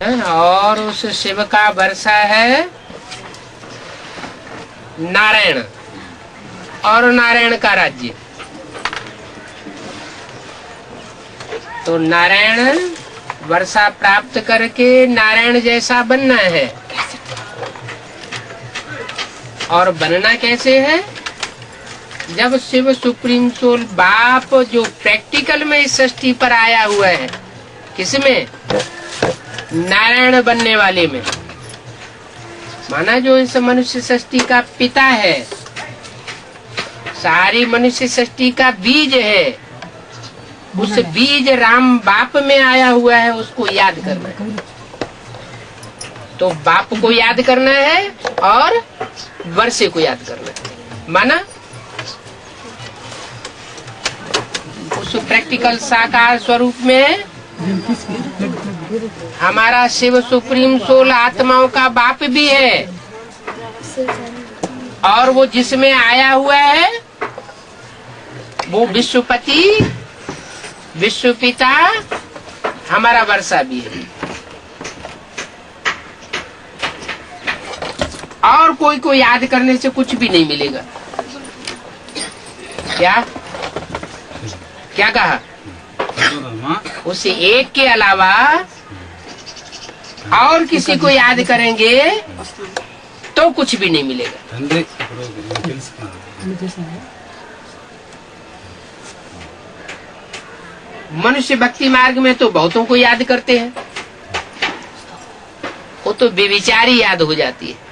और उस शिव का वर्षा है नारायण और नारायण का राज्य। तो नारायण वर्षा प्राप्त करके नारायण जैसा बनना है। और बनना कैसे है? जब शिव सुप्रीम सोल बाप जो प्रैक्टिकल में इस सृष्टि पर आया हुआ है, किसमें? नारायण बनने वाले में। माना जो इस मनुष्य सृष्टि का पिता है, सारी मनुष्य सृष्टि का बीज है, उस बीज राम बाप में आया हुआ है, उसको याद करना है। तो बाप को याद करना है और वर्षे को याद करना है। माना उस प्रैक्टिकल साकार स्वरूप में हमारा शिव सुप्रीम सोल आत्माओं का बाप भी है, और वो जिसमें आया हुआ है वो विश्वपति विश्व पिता हमारा वर्षा भी है। और कोई को याद करने से कुछ भी नहीं मिलेगा। क्या क्या कहा? उस एक के अलावा और किसी को याद करेंगे तो कुछ भी नहीं मिलेगा। मनुष्य भक्ति मार्ग में तो बहुतों को याद करते हैं, वो तो बेविचारी याद हो जाती है।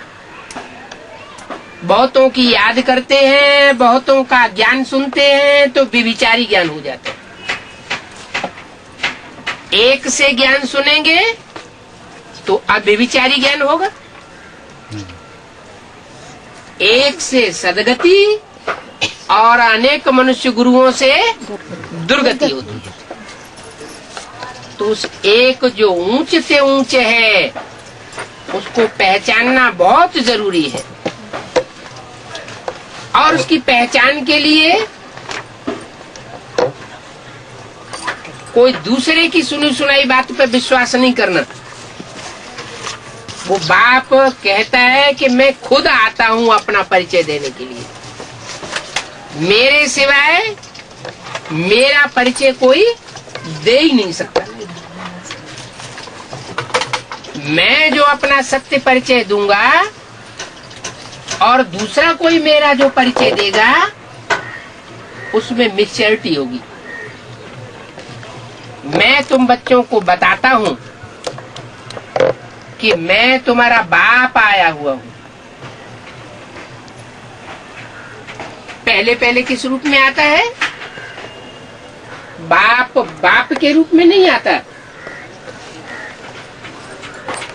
बहुतों की याद करते हैं, बहुतों का ज्ञान सुनते हैं तो बेविचारी ज्ञान हो जाता है। एक से ज्ञान सुनेंगे तो अब बेविचारी ज्ञान होगा, एक से सदगति और अनेक मनुष्य गुरुओं से दुर्गति होती है। तो उस एक जो ऊंच से ऊंच है उसको पहचानना बहुत जरूरी है। और उसकी पहचान के लिए कोई दूसरे की सुनी सुनाई बात पर विश्वास नहीं करना। वो बाप कहता है कि मैं खुद आता हूं अपना परिचय देने के लिए, मेरे सिवाय मेरा परिचय कोई दे ही नहीं सकता। मैं जो अपना सत्य परिचय दूंगा और दूसरा कोई मेरा जो परिचय देगा उसमें मिक्सचरिटी होगी। मैं तुम बच्चों को बताता हूं कि मैं तुम्हारा बाप आया हुआ हूं। पहले पहले किस रूप में आता है? बाप बाप के रूप में नहीं आता।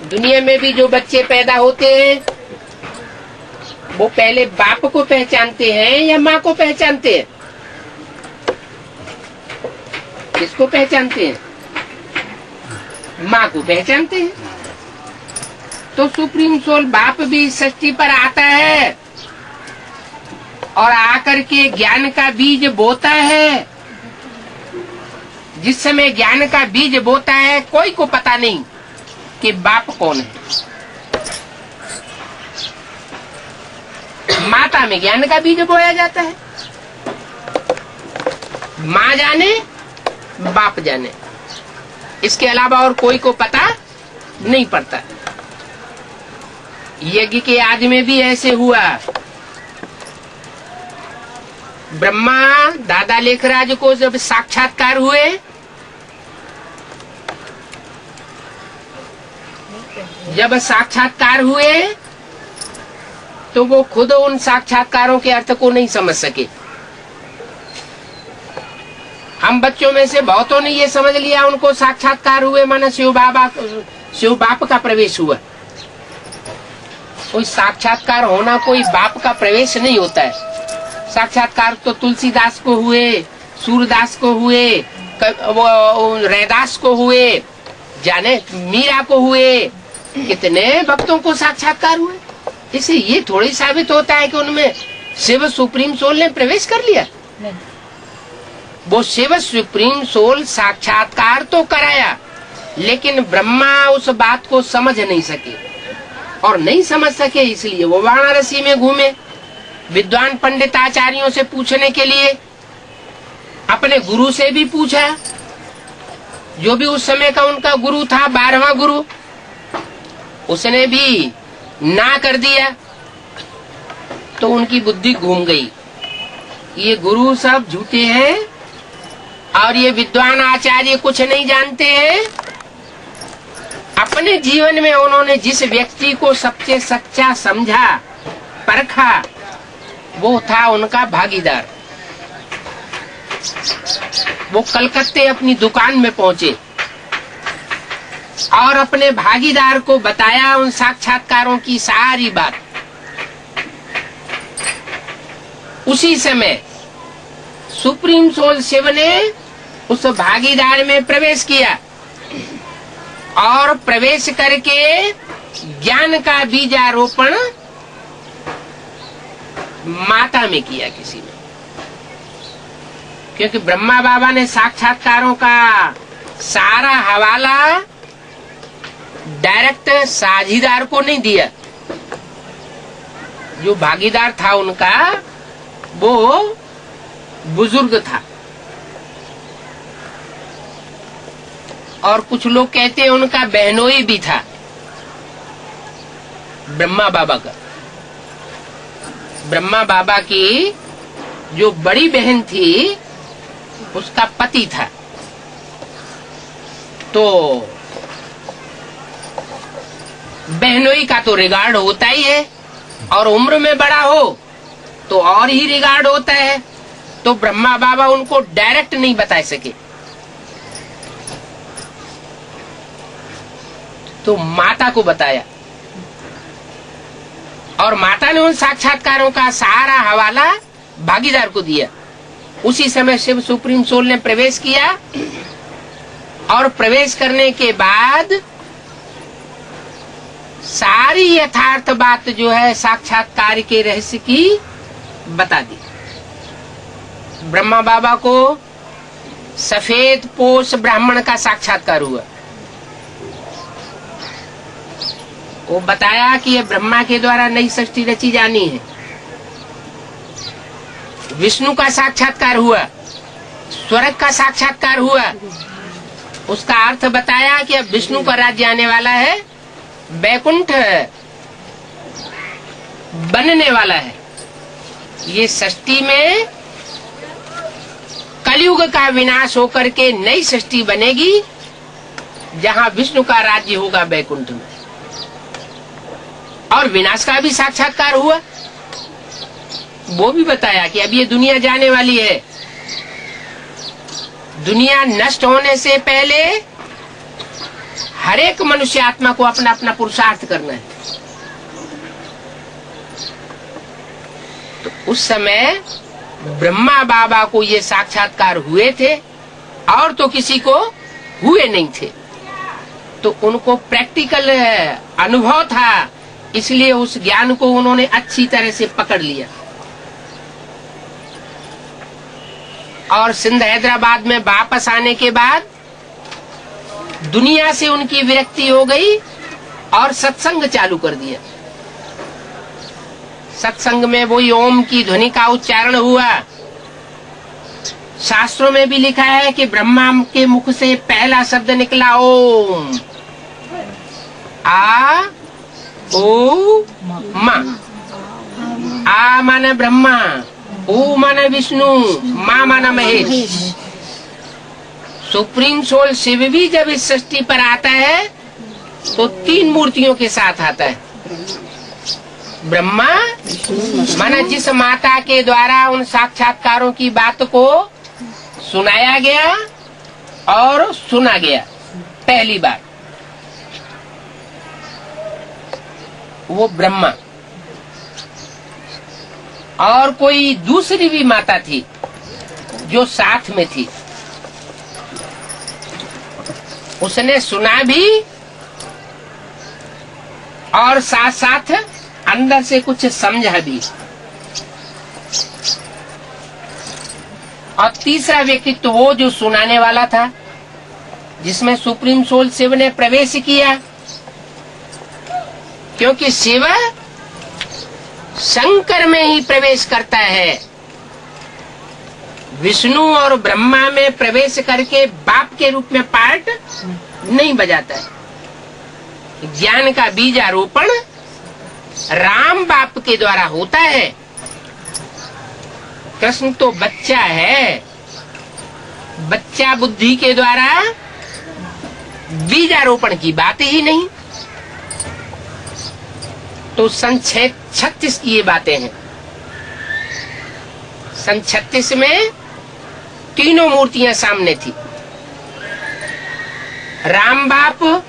दुनिया में भी जो बच्चे पैदा होते हैं वो पहले बाप को पहचानते हैं या माँ को पहचानते हैं? किसको पहचानते हैं? माँ को पहचानते हैं। तो सुप्रीम सोल बाप भी सृष्टि पर आता है और आकर के ज्ञान का बीज बोता है। जिस समय ज्ञान का बीज बोता है कोई को पता नहीं कि बाप कौन है। माता में ज्ञान का बीज बोया जाता है। माँ जाने बाप जाने, इसके अलावा और कोई को पता नहीं पड़ता। यज्ञ के आदि में भी ऐसे हुआ। ब्रह्मा दादा लेखराज को जब साक्षात्कार हुए, जब साक्षात्कार हुए तो वो खुद उन साक्षात्कारों के अर्थ को नहीं समझ सके। हम बच्चों में से बहुतों ने ये समझ लिया उनको साक्षात्कार हुए माना शिव बाप का प्रवेश हुआ। कोई साक्षात्कार होना कोई बाप का प्रवेश नहीं होता है। साक्षात्कार तो तुलसीदास को हुए, सूरदास को हुए, रैदास को हुए, जाने मीरा को हुए, कितने भक्तों को साक्षात्कार हुए। इसे ये थोड़ी साबित होता है कि उनमें शिव सुप्रीम सोल ने प्रवेश कर लिया। वो शिव सुप्रीम सोल साक्षात्कार तो कराया, लेकिन ब्रह्मा उस बात को समझ नहीं सके, और नहीं समझ सके इसलिए वो वाराणसी में घूमे विद्वान पंडित आचार्यों से पूछने के लिए। अपने गुरु से भी पूछा, जो भी उस समय का उनका गुरु था, 12वां गुरु, उसने भी ना कर दिया। तो उनकी बुद्धि घूम गई, ये गुरु सब झूठे हैं और ये विद्वान आचार्य कुछ नहीं जानते हैं। अपने जीवन में उन्होंने जिस व्यक्ति को सबसे सच्चा समझा, परखा, वो था उनका भागीदार। वो कलकत्ते अपनी दुकान में पहुंचे और अपने भागीदार को बताया उन साक्षात्कारों की सारी बात। उसी समय सुप्रीम सोल शिव ने उस भागीदार में प्रवेश किया और प्रवेश करके ज्ञान का बीजारोपण माता में किया किसी ने। क्योंकि ब्रह्मा बाबा ने साक्षात्कारों का सारा हवाला डायरेक्ट साझीदार को नहीं दिया। जो भागीदार था उनका वो बुजुर्ग था, और कुछ लोग कहते हैं उनका बहनोई भी था ब्रह्मा बाबा का। ब्रह्मा बाबा की जो बड़ी बहन थी उसका पति था। तो बहनोई का तो रिगार्ड होता ही है, और उम्र में बड़ा हो तो और ही रिगार्ड होता है। तो ब्रह्मा बाबा उनको डायरेक्ट नहीं बता सके, तो माता को बताया, और माता ने उन साक्षात्कारों का सारा हवाला भागीदार को दिया। उसी समय शिव सुप्रीम सोल ने प्रवेश किया, और प्रवेश करने के बाद सारी यथार्थ बात जो है साक्षात्कार के रहस्य की बता दी। ब्रह्मा बाबा को सफेद पोष ब्राह्मण का साक्षात्कार हुआ। वो बताया कि ये ब्रह्मा के द्वारा नई सृष्टि रची जानी है। विष्णु का साक्षात्कार हुआ, स्वर्ग का साक्षात्कार हुआ। उसका अर्थ बताया कि अब विष्णु का राज्य आने वाला है, वैकुंठ बनने वाला है। ये सृष्टि में कलयुग का विनाश होकर के नई सृष्टि बनेगी, जहां विष्णु का राज्य होगा वैकुंठ में। और विनाश का भी साक्षात्कार हुआ, वो भी बताया कि अब ये दुनिया जाने वाली है। दुनिया नष्ट होने से पहले हर एक मनुष्य आत्मा को अपना अपना पुरुषार्थ करना है। तो उस समय ब्रह्मा बाबा को ये साक्षात्कार हुए थे, और तो किसी को हुए नहीं थे। तो उनको प्रैक्टिकल अनुभव था, इसलिए उस ज्ञान को उन्होंने अच्छी तरह से पकड़ लिया। और सिंध हैदराबाद में वापस आने के बाद दुनिया से उनकी विरक्ति हो गई और सत्संग चालू कर दिया। सत्संग में वही ओम की ध्वनि का उच्चारण हुआ। शास्त्रों में भी लिखा है कि ब्रह्मा के मुख से पहला शब्द निकला ओम। आ ओ मा। आ माने ब्रह्मा, ओ माने विष्णु, मा माना महेश। सुप्रीम सोल शिव भी जब इस सृष्टि पर आता है तो 3 मूर्तियों के साथ आता है। ब्रह्मा माना जिस माता के द्वारा उन साक्षात्कारों की बात को सुनाया गया और सुना गया पहली बार, वो ब्रह्मा। और कोई दूसरी भी माता थी जो साथ में थी, उसने सुना भी और साथ साथ अंदर से कुछ समझा भी। और तीसरा व्यक्ति तो वो जो सुनाने वाला था, जिसमें सुप्रीम सोल शिव ने प्रवेश किया, क्योंकि शिव शंकर में ही प्रवेश करता है। विष्णु और ब्रह्मा में प्रवेश करके बाप के रूप में पार्ट नहीं बजाता है। ज्ञान का बीजारोपण राम बाप के द्वारा होता है। कृष्ण तो बच्चा है, बच्चा बुद्धि के द्वारा बीजारोपण की बात ही नहीं। तो सन 36 की ये बातें हैं। सन 36 में तीनों मूर्तियां सामने थी। राम बाप,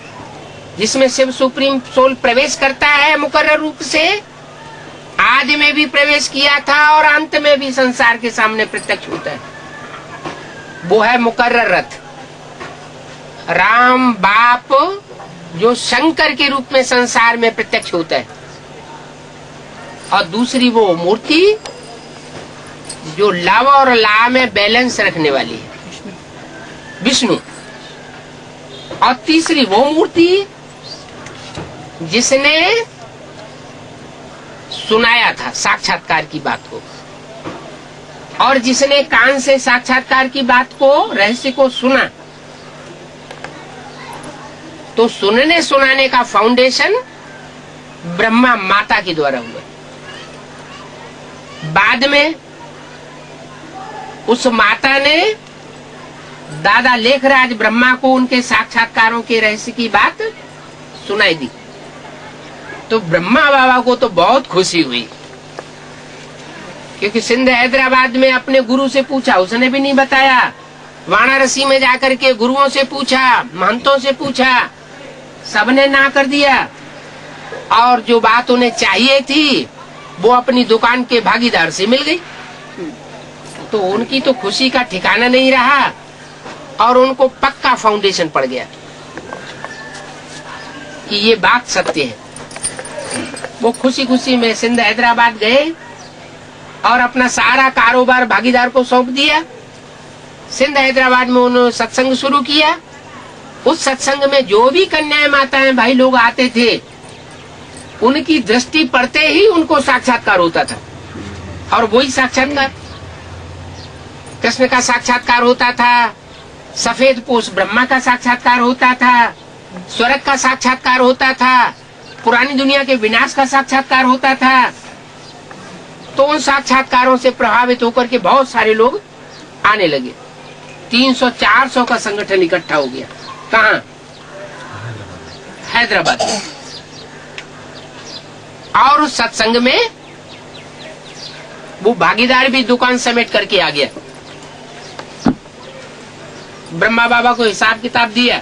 जिसमें शिव सुप्रीम सोल प्रवेश करता है मुकर्रर रूप से, आदि में भी प्रवेश किया था और अंत में भी संसार के सामने प्रत्यक्ष होता है। वो है मुकर्रर रथ। राम बाप जो शंकर के रूप में संसार में प्रत्यक्ष होता है, और दूसरी वो मूर्ति जो लव और ला में बैलेंस रखने वाली है, विष्णु। और तीसरी वो मूर्ति जिसने सुनाया था साक्षात्कार की बात को, और जिसने कान से साक्षात्कार की बात को, रहस्य को सुना। तो सुनने सुनाने का फाउंडेशन ब्रह्मा माता के द्वारा हुआ। बाद में उस माता ने दादा लेखराज ब्रह्मा को उनके साक्षात्कारों के रहस्य की बात सुनाई दी। तो ब्रह्मा बाबा को तो बहुत खुशी हुई, क्योंकि सिंध हैदराबाद में अपने गुरु से पूछा, उसने भी नहीं बताया। वाराणसी में जाकर के गुरुओं से पूछा, महंतों से पूछा, सबने ना कर दिया। और जो बात उन्हें चाहिए थी वो अपनी दुकान के भागीदार से मिल गई। तो उनकी तो खुशी का ठिकाना नहीं रहा, और उनको पक्का फाउंडेशन पड़ गया कि ये बात सत्य है। वो खुशी खुशी में सिंध हैदराबाद गए और अपना सारा कारोबार भागीदार को सौंप दिया। सिंध हैदराबाद में उन्होंने सत्संग शुरू किया। उस सत्संग में जो भी कन्याएं माताएं भाई लोग आते थे, उनकी दृष्टि पड़ते ही उनको साक्षात्कार होता था। और वही साक्षात्कार कृष्ण का साक्षात्कार होता था, सफेद पोष ब्रह्मा का साक्षात्कार होता था, स्वर्ग का साक्षात्कार होता था, पुरानी दुनिया के विनाश का साक्षात्कार होता था। तो उन साक्षात्कारों से प्रभावित होकर के बहुत सारे लोग आने लगे। 300-400 का संगठन इकट्ठा हो गया। कहाँ? हैदराबाद में। और उस सत्संग में वो भागीदार भी दुकान समेट करके आ गया। ब्रह्मा बाबा को हिसाब किताब दिया,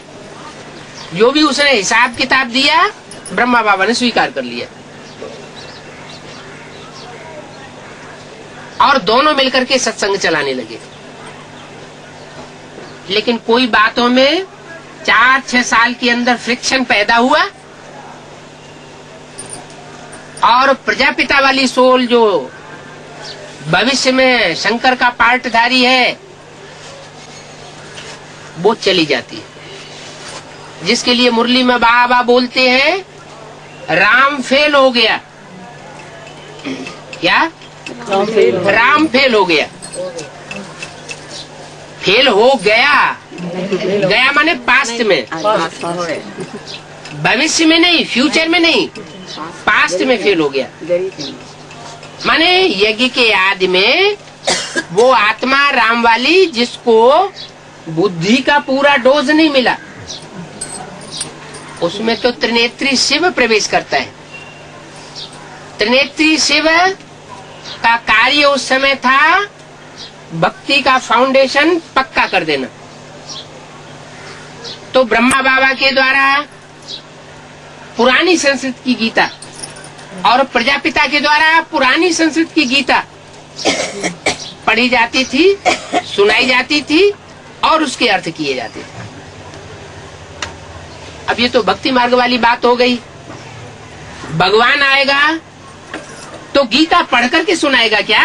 जो भी उसने हिसाब किताब दिया ब्रह्मा बाबा ने स्वीकार कर लिया। और दोनों मिलकर के सत्संग चलाने लगे। लेकिन कोई बातों में 4-6 साल के अंदर फ्रिक्शन पैदा हुआ, और प्रजापिता वाली सोल जो भविष्य में शंकर का पार्टधारी है, वो चली जाती है। जिसके लिए मुरली में बाबा बोलते हैं, राम फेल हो गया। क्या? राम फेल हो गया। फेल हो गया, गया माने पास्ट में, भविष्य में नहीं, फ्यूचर में नहीं, पास्ट में फेल हो गया। माने यज्ञ के आदि में वो आत्मा राम वाली, जिसको बुद्धि का पूरा डोज नहीं मिला, उसमें तो त्रिनेत्री शिव प्रवेश करता है। त्रिनेत्री शिव का कार्य उस समय था भक्ति का फाउंडेशन पक्का कर देना। तो ब्रह्मा बाबा के द्वारा पुरानी संस्कृत की गीता और प्रजापिता के द्वारा पुरानी संस्कृत की गीता पढ़ी जाती थी, सुनाई जाती थी और उसके अर्थ किए जाते थे। अब ये तो भक्ति मार्ग वाली बात हो गई। भगवान आएगा तो गीता पढ़ करके सुनाएगा क्या?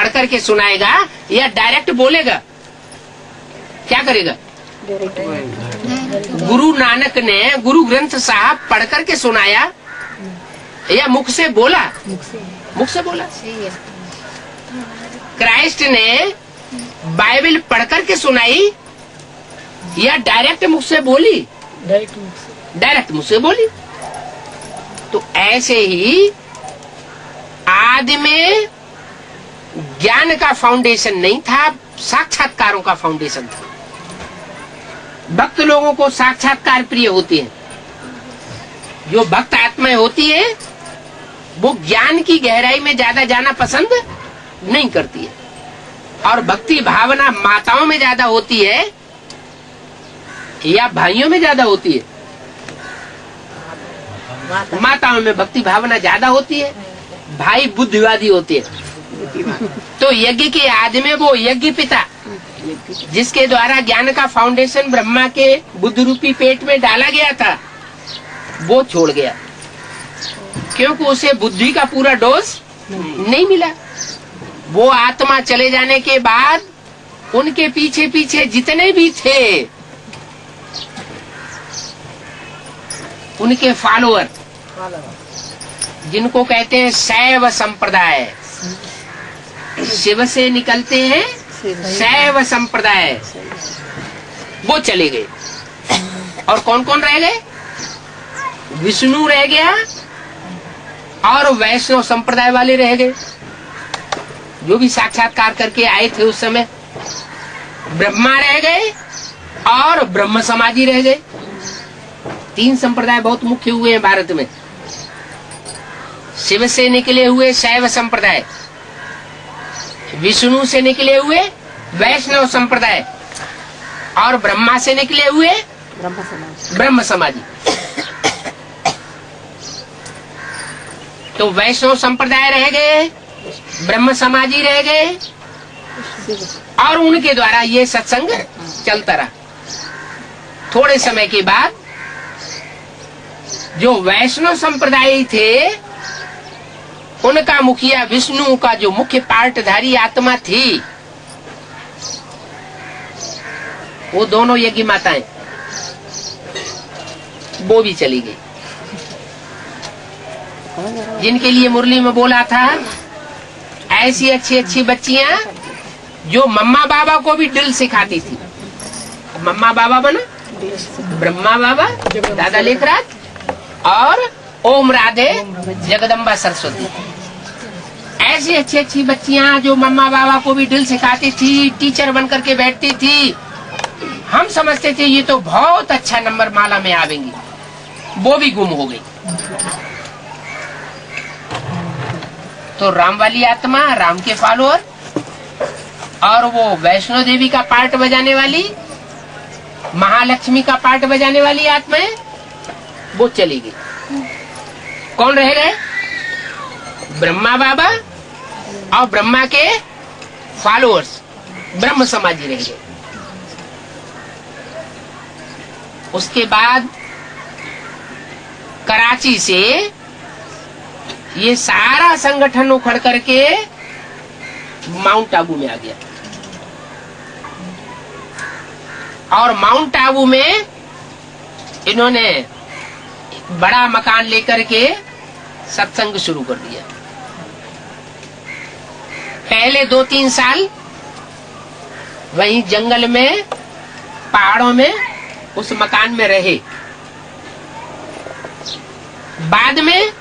पढ़ करके सुनाएगा या डायरेक्ट बोलेगा? क्या करेगा? गुरु नानक ने गुरु ग्रंथ साहब पढ़ करके सुनाया या मुख से बोला? मुख से बोला। क्राइस्ट ने बाइबल पढ़ करके सुनाई या डायरेक्ट मुख से बोली? डायरेक्ट मुख से बोली। तो ऐसे ही आदि में ज्ञान का फाउंडेशन नहीं था, साक्षात्कारों का फाउंडेशन था। भक्त लोगों को साक्षात्कार प्रिय होती है। जो भक्त आत्माएं होती है वो ज्ञान की गहराई में ज्यादा जाना पसंद नहीं करती है, और भक्ति भावना माताओं में ज्यादा होती है या भाइयों में ज्यादा होती है? माताओं में भक्ति भावना ज्यादा होती है, भाई बुद्धिवादी होते हैं। तो यज्ञ के आदि में वो यज्ञ पिता जिसके द्वारा ज्ञान का फाउंडेशन ब्रह्मा के बुद्ध रूपी पेट में डाला गया था, वो छोड़ गया, क्योंकि उसे बुद्धि का पूरा डोज नहीं मिला। वो आत्मा चले जाने के बाद उनके पीछे पीछे जितने भी थे उनके फॉलोअर, जिनको कहते हैं शैव संप्रदाय, शिव से निकलते हैं शैव संप्रदाय, वो चले गए। और कौन कौन रह गए? विष्णु रह गया और वैष्णव संप्रदाय वाले रह गए, जो भी साक्षात्कार करके आए थे उस समय। ब्रह्मा रह गए और ब्रह्म समाजी रह गए। तीन संप्रदाय बहुत मुख्य हुए हैं भारत में। शिव से निकले हुए शैव संप्रदाय, विष्णु से निकले हुए वैष्णव संप्रदाय और ब्रह्मा से निकले हुए ब्रह्म समाजी। तो वैष्णव संप्रदाय रह गए, ब्रह्म समाजी रह गए, और उनके द्वारा ये सत्संग चलता रहा। थोड़े समय के बाद जो वैष्णव संप्रदाय थे उनका मुखिया विष्णु का जो मुख्य पार्टधारी आत्मा थी, वो दोनों यज्ञ माताएं, वो भी चली गई। जिनके लिए मुरली में बोला था, ऐसी अच्छी अच्छी बच्चियां जो मम्मा बाबा को भी दिल सिखाती थी। मम्मा बाबा बना ब्रह्मा बाबा, दादा लेखराज और ओम राधे जगदम्बा सरस्वती। ऐसी अच्छी अच्छी बच्चियां जो मम्मा बाबा को भी दिल सिखाती थी, टीचर बन करके बैठती थी। हम समझते थे ये तो बहुत अच्छा नंबर माला में आवेंगी, वो भी गुम हो गई। तो राम वाली आत्मा, राम के फॉलोअर, और वो वैष्णो देवी का पार्ट बजाने वाली, महालक्ष्मी का पार्ट बजाने वाली आत्माएं, वो चली गई। कौन रह गए? ब्रह्मा बाबा और ब्रह्मा के फॉलोअर्स, ब्रह्म समाजी रह गए। उसके बाद कराची से ये सारा संगठन उखड़ करके माउंट आबू में आ गया, और माउंट आबू में इन्होंने बड़ा मकान लेकर के सत्संग शुरू कर दिया। पहले 2-3 साल वहीं जंगल में, पहाड़ों में उस मकान में रहे। बाद में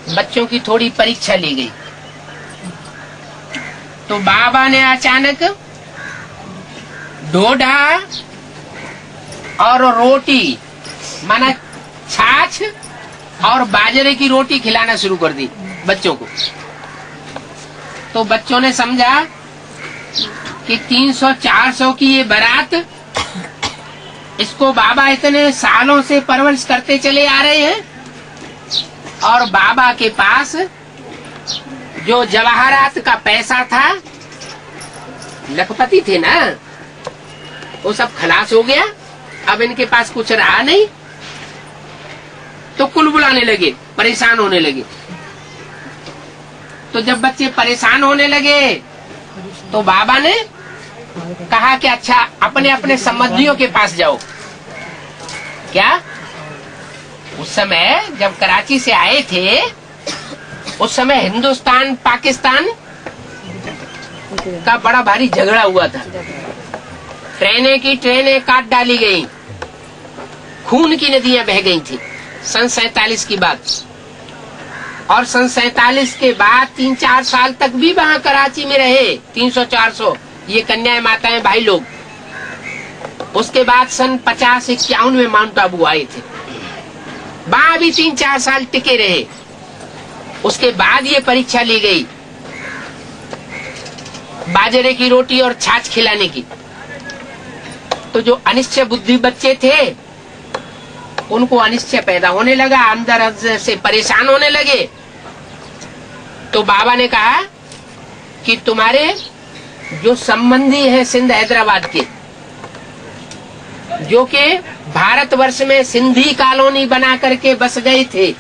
बच्चों की थोड़ी परीक्षा ली गई, तो बाबा ने अचानक ढोढा और रोटी, माना छाछ और बाजरे की रोटी खिलाना शुरू कर दी बच्चों को। तो बच्चों ने समझा कि 300-400 की ये बारात, इसको बाबा इतने सालों से परवरिश करते चले आ रहे हैं, और बाबा के पास जो जवाहरात का पैसा था, लखपति थे ना, वो सब खलास हो गया। अब इनके पास कुछ रहा नहीं, तो कुल बुलाने लगे, परेशान होने लगे। तो जब बच्चे परेशान होने लगे तो बाबा ने कहा कि अच्छा अपने अपने संबंधियों के पास जाओ। क्या उस समय जब कराची से आए थे उस समय हिंदुस्तान पाकिस्तान का बड़ा भारी झगड़ा हुआ था। ट्रेनें काट डाली गई, खून की नदियां बह गई थी। सन 47 की बात। और सन 47 के बाद 3-4 साल तक भी वहां कराची में रहे 300-400 ये कन्याएं माताएं भाई लोग। उसके बाद सन 50-51 में माउंट आबू आए थे, वहां भी 3-4 साल टिके रहे। उसके बाद ये परीक्षा ली गई बाजरे की रोटी और छाछ खिलाने की। तो जो अनिश्चय बुद्धि बच्चे थे उनको अनिश्चय पैदा होने लगा, अंदर से परेशान होने लगे। तो बाबा ने कहा कि तुम्हारे जो संबंधी हैं सिंध हैदराबाद के, जो कि भारतवर्ष में सिंधी कॉलोनी बना करके बस गए थे,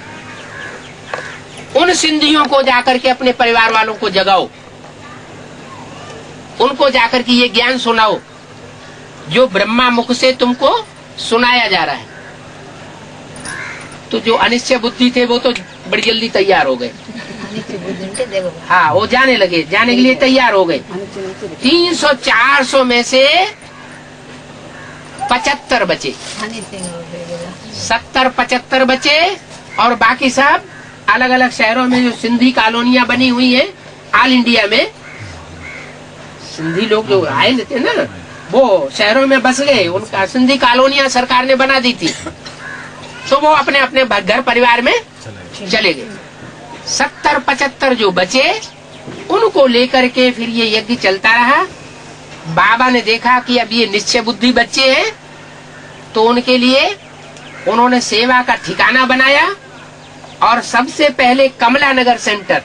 उन सिंधियों को जाकर के अपने परिवार वालों को जगाओ, उनको जाकर के ये ज्ञान सुनाओ जो ब्रह्मा मुख से तुमको सुनाया जा रहा है। तो जो अनिश्चय बुद्धि थे वो तो बड़ी जल्दी तैयार हो गए। हाँ, वो जाने के लिए तैयार हो गए। 300-400 में से 75 बचे, 70-75 बचे, और बाकी सब अलग अलग शहरों में जो सिंधी कॉलोनियां बनी हुई हैं, ऑल इंडिया में सिंधी लोग जो आए थे ना, वो शहरों में बस गए। उनका सिंधी कॉलोनियां सरकार ने बना दी थी, तो वो अपने अपने घर परिवार में चले गए। 70-75 जो बचे उनको लेकर के फिर ये यज्ञ चलता रहा। बाबा ने देखा कि अब ये निश्चय बुद्धि बच्चे हैं, तो उनके लिए उन्होंने सेवा का ठिकाना बनाया। और सबसे पहले कमला नगर सेंटर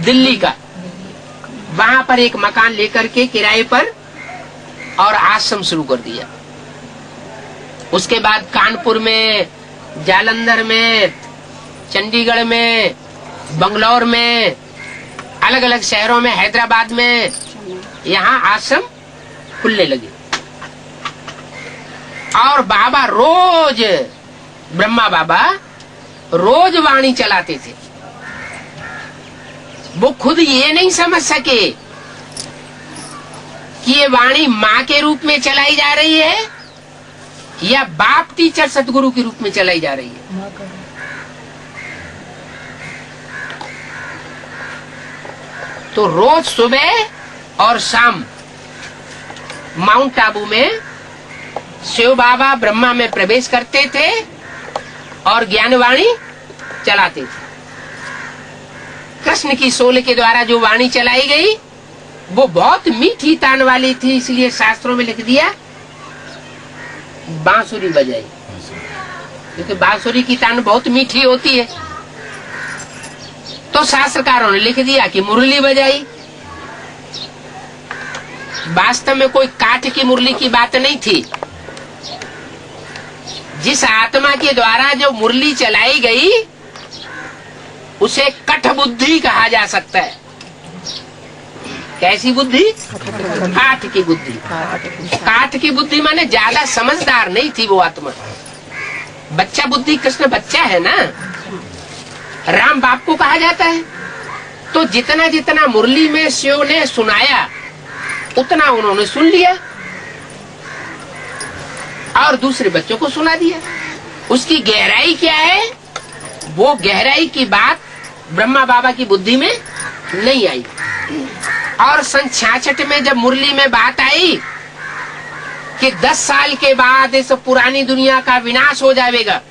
दिल्ली का, वहां पर एक मकान लेकर के किराए पर और आश्रम शुरू कर दिया। उसके बाद कानपुर में, जालंधर में, चंडीगढ़ में, बंगलौर में, अलग अलग शहरों में, हैदराबाद में, यहाँ आश्रम खुलने लगे। और बाबा रोज, ब्रह्मा बाबा रोज वाणी चलाते थे। वो खुद ये नहीं समझ सके कि ये वाणी माँ के रूप में चलाई जा रही है या बाप टीचर सतगुरु के रूप में चलाई जा रही है। तो रोज सुबह और शाम माउंट आबू में शिव बाबा ब्रह्मा में प्रवेश करते थे और ज्ञानवाणी चलाते थे। कृष्ण की सोल के द्वारा जो वाणी चलाई गई वो बहुत मीठी तान वाली थी, इसलिए शास्त्रों में लिख दिया बांसुरी बजाई, क्योंकि बांसुरी की तान बहुत मीठी होती है। तो शास्त्रकारों ने लिख दिया कि मुरली बजाई। वास्तव में कोई काठ की मुरली की बात नहीं थी। जिस आत्मा के द्वारा जो मुरली चलाई गई उसे कठ बुद्धि कहा जा सकता है। कैसी बुद्धि? काठ की बुद्धि। काठ की बुद्धि माने ज्यादा समझदार नहीं थी वो आत्मा। बच्चा बुद्धि, कृष्ण बच्चा है ना, राम बाप को कहा जाता है। तो जितना जितना मुरली में शिव ने सुनाया उतना उन्होंने सुन लिया और दूसरे बच्चों को सुना दिया। उसकी गहराई क्या है, वो गहराई की बात ब्रह्मा बाबा की बुद्धि में नहीं आई। और सन 66 में जब मुरली में बात आई कि 10 साल के बाद इस पुरानी दुनिया का विनाश हो जाएगा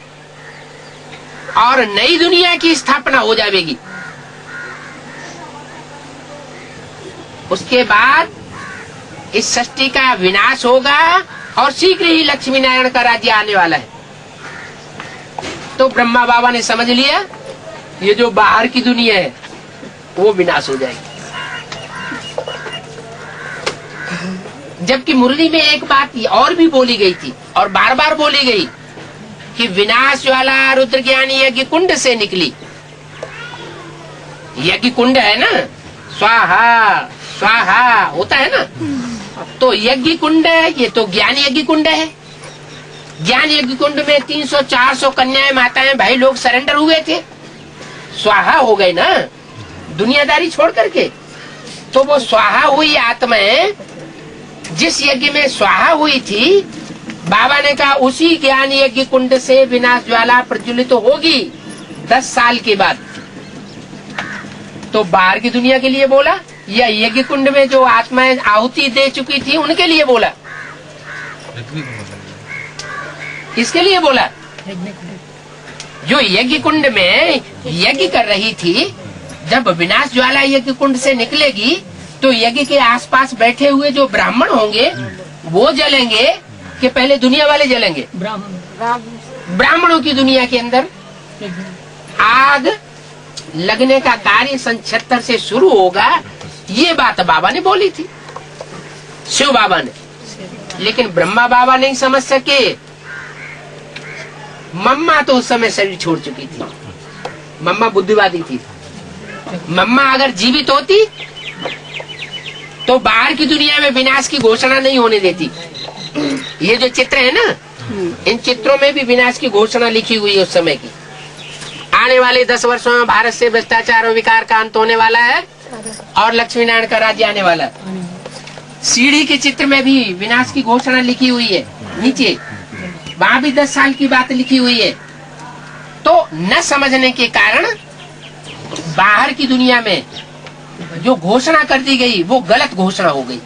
और नई दुनिया की स्थापना हो जाएगी, उसके बाद इस सृष्टि का विनाश होगा और शीघ्र ही लक्ष्मी नारायण का राज्य आने वाला है। तो ब्रह्मा बाबा ने समझ लिया ये जो बाहर की दुनिया है वो विनाश हो जाएगी। जबकि मुरली में एक बात और भी बोली गई थी और बार बार बोली गई कि विनाश ज्वाला रुद्र ज्ञानी यज्ञ कुंड से निकली। यज्ञ कुंड है ना, स्वाहा स्वाहा होता है ना, तो यज्ञ कुंड है, ये तो ज्ञान यज्ञ कुंड है। ज्ञान यज्ञ कुंड में 300-400 कन्याएं माताएं भाई लोग सरेंडर हुए थे, स्वाहा हो गए ना दुनियादारी छोड़ करके। तो वो स्वाहा हुई आत्माएं जिस यज्ञ में स्वाहा हुई थी, बाबा ने कहा उसी ज्ञान यज्ञ कुंड से विनाश ज्वाला प्रज्वलित तो होगी 10 साल के बाद। तो बाहर की दुनिया के लिए बोला या यज्ञ कुंड में जो आत्माएं आहुति दे चुकी थी उनके लिए बोला? किसके लिए बोला? जो यज्ञ कुंड में यज्ञ कर रही थी, जब विनाश ज्वाला यज्ञ कुंड से निकलेगी तो यज्ञ के आसपास बैठे हुए जो ब्राह्मण होंगे वो जलेंगे कि पहले दुनिया वाले जलेंगे? ब्राह्मणों की दुनिया के अंदर आग लगने का कार्य सन 76 से शुरू होगा, ये बात बाबा ने बोली थी, शिव बाबा ने। लेकिन ब्रह्मा बाबा नहीं समझ सके। मम्मा तो उस समय शरीर छोड़ चुकी थी, मम्मा बुद्धिवादी थी। मम्मा अगर जीवित होती तो बाहर की दुनिया में विनाश की घोषणा नहीं होने देती। ये जो चित्र है ना, इन चित्रों में भी विनाश की घोषणा लिखी हुई है उस समय की। आने वाले 10 वर्षों में भारत से भ्रष्टाचार और विकार का अंत होने वाला है और लक्ष्मी नारायण का राज्य आने वाला है। सीढ़ी के चित्र में भी विनाश की घोषणा लिखी हुई है नीचे, वहां भी 10 साल की बात लिखी हुई है। तो न समझने के कारण बाहर की दुनिया में जो घोषणा कर दी गई वो गलत घोषणा हो गई।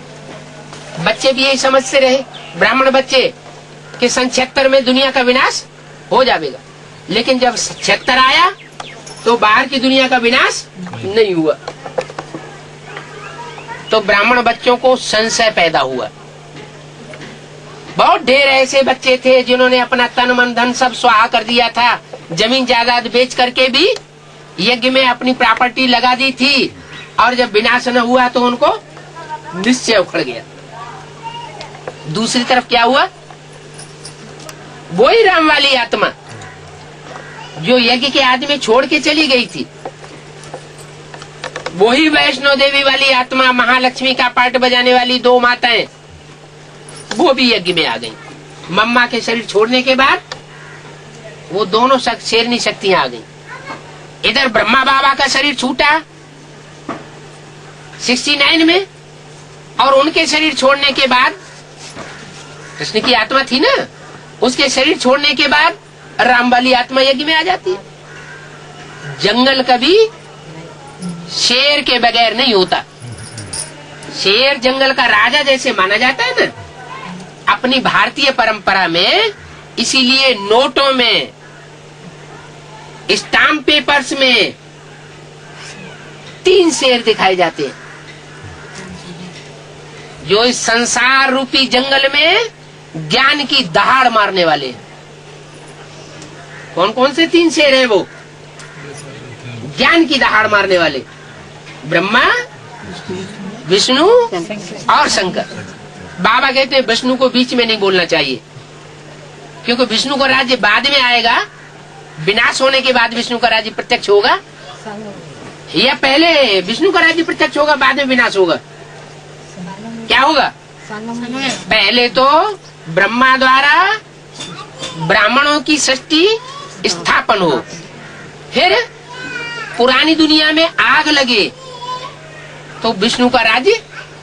बच्चे भी यही समझते रहे, ब्राह्मण बच्चे, कि सन 76 में दुनिया का विनाश हो जाएगा। लेकिन जब 76 आया तो बाहर की दुनिया का विनाश नहीं हुआ। तो ब्राह्मण बच्चों को संशय पैदा हुआ। बहुत ढेर ऐसे बच्चे थे जिन्होंने अपना तन मन धन सब स्वाहा कर दिया था, जमीन जायदाद बेच करके भी यज्ञ में अपनी प्रॉपर्टी लगा दी थी, और जब विनाश न हुआ तो उनको निश्चय उखड़ गया। दूसरी तरफ क्या हुआ? वही राम वाली आत्मा जो यज्ञ के आदमी छोड़ के चली गई थी, वही वैष्णो देवी वाली आत्मा, महालक्ष्मी का पार्ट बजाने वाली 2 माताएं, वो भी यज्ञ में आ गई। मम्मा के शरीर छोड़ने के बाद वो दोनों शेरनी शक्तियां आ गई। इधर ब्रह्मा बाबा का शरीर छूटा 69 में, और उनके शरीर छोड़ने के बाद कृष्ण की आत्मा थी ना, उसके शरीर छोड़ने के बाद राम वाली आत्मा यज्ञ में आ जाती है। जंगल कभी शेर के बगैर नहीं होता। शेर जंगल का राजा जैसे माना जाता है ना अपनी भारतीय परंपरा में, इसीलिए नोटों में, स्टाम्प पेपर्स में 3 शेर दिखाए जाते हैं जो इस संसार रूपी जंगल में ज्ञान की दहाड़ मारने वाले हैं। कौन कौन से 3 शेर हैं वो? ज्ञान की दहाड़ मारने वाले, ब्रह्मा, विष्णु और शंकर। बाबा कहते हैं विष्णु को बीच में नहीं बोलना चाहिए, क्योंकि विष्णु का राज्य बाद में आएगा। विनाश होने के बाद विष्णु का राज्य प्रत्यक्ष होगा, या पहले विष्णु का राज्य प्रत्यक्ष होगा बाद में विनाश होगा? क्या होगा? पहले तो ब्रह्मा द्वारा ब्राह्मणों की सृष्टि स्थापन हो, फिर पुरानी दुनिया में आग लगे तो विष्णु का राज्य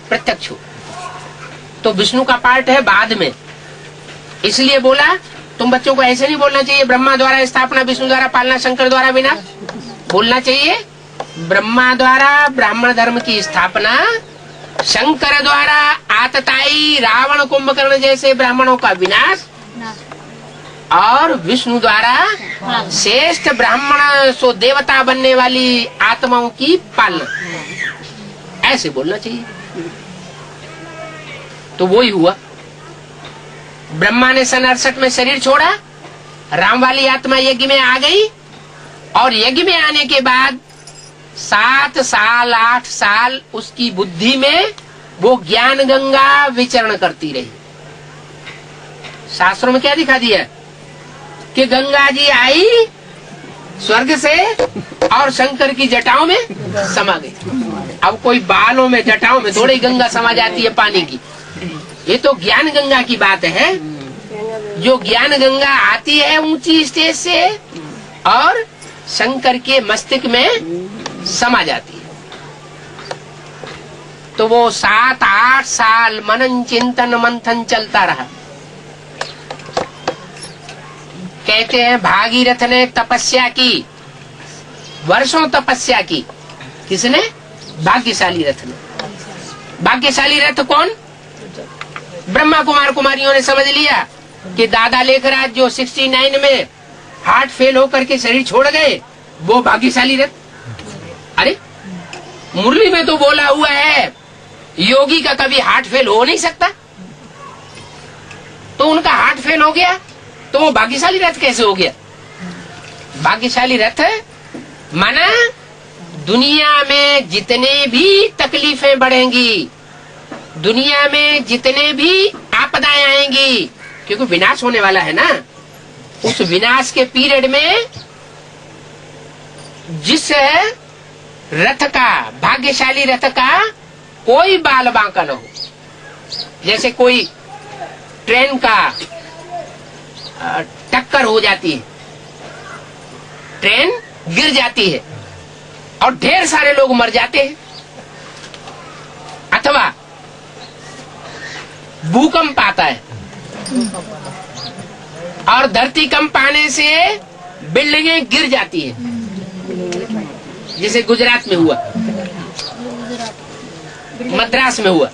प्रत्यक्ष हो। तो विष्णु का पार्ट है बाद में, इसलिए बोला तुम बच्चों को ऐसे नहीं बोलना चाहिए ब्रह्मा द्वारा स्थापना, विष्णु द्वारा पालना, शंकर द्वारा विनाश। बोलना चाहिए ब्रह्मा द्वारा ब्राह्मण धर्म की स्थापना, शंकर द्वारा आतताई रावण कुंभकर्ण जैसे ब्राह्मणों का विनाश, और विष्णु द्वारा श्रेष्ठ ब्राह्मण सो देवता बनने वाली आत्माओं की पालना। ऐसे बोलना चाहिए। तो वही हुआ। ब्रह्मा ने सन 68 में शरीर छोड़ा, राम वाली आत्मा यज्ञ में आ गई, और यज्ञ में आने के बाद 7 साल 8 साल उसकी बुद्धि में वो ज्ञान गंगा विचरण करती रही। शास्त्रों में क्या दिखा दिया कि गंगा जी आई, स्वर्ग से और शंकर की जटाओं में समा गई। अब कोई बालों में जटाओं में थोड़ी गंगा समा जाती है पानी की। ये तो ज्ञान गंगा की बात है। जो ज्ञान गंगा आती है ऊंची स्टेज से और शंकर के मस्तिष्क में समा जाती है। तो वो 7-8 साल मनन चिंतन मंथन चलता रहा। कहते हैं भागीरथ ने तपस्या की, वर्षों तपस्या की। किसने? भाग्यशाली रथ ने। भाग्यशाली रथ कौन? ब्रह्मा कुमार कुमारियों ने समझ लिया कि दादा लेखराज जो 69 में हार्ट फेल होकर के शरीर छोड़ गए, वो भाग्यशाली रथ। अरे मुरली में तो बोला हुआ है योगी का कभी हार्ट फेल हो नहीं सकता। तो उनका हार्ट फेल हो गया तो वो भाग्यशाली रथ कैसे हो गया? भाग्यशाली रथ माना दुनिया में जितने भी तकलीफें बढ़ेंगी, दुनिया में जितने भी आपदाएं आएंगी, क्योंकि विनाश होने वाला है ना, उस विनाश के पीरियड में जिस रथ का, भाग्यशाली रथ का कोई बाल बांका न हो। जैसे कोई ट्रेन का टक्कर हो जाती है, ट्रेन गिर जाती है और ढेर सारे लोग मर जाते हैं, अथवा भूकंप आता है और धरती कंप आने से बिल्डिंगें गिर जाती है, जैसे गुजरात में हुआ, मद्रास में हुआ,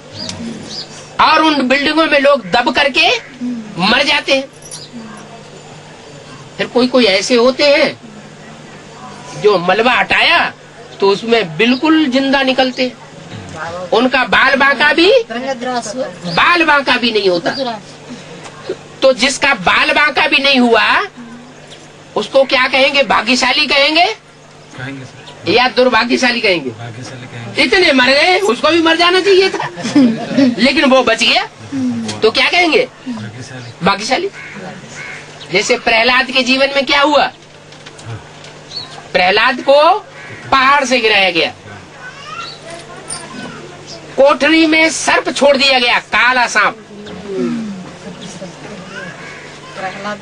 और उन बिल्डिंगों में लोग दब करके मर जाते हैं। फिर कोई कोई ऐसे होते हैं जो मलबा हटाया तो उसमें बिल्कुल जिंदा निकलते हैं, उनका बाल बांका भी नहीं होता। तो जिसका बाल बांका भी नहीं हुआ उसको क्या कहेंगे? भाग्यशाली कहेंगे या दुर्भाग्यशाली कहेंगे? इतने मर गए, उसको भी मर जाना चाहिए था लेकिन वो बच गया, तो क्या कहेंगे? भाग्यशाली। जैसे प्रहलाद के जीवन में क्या हुआ? प्रहलाद को पहाड़ से गिराया गया, कोठरी में सर्प छोड़ दिया गया, काला सांप।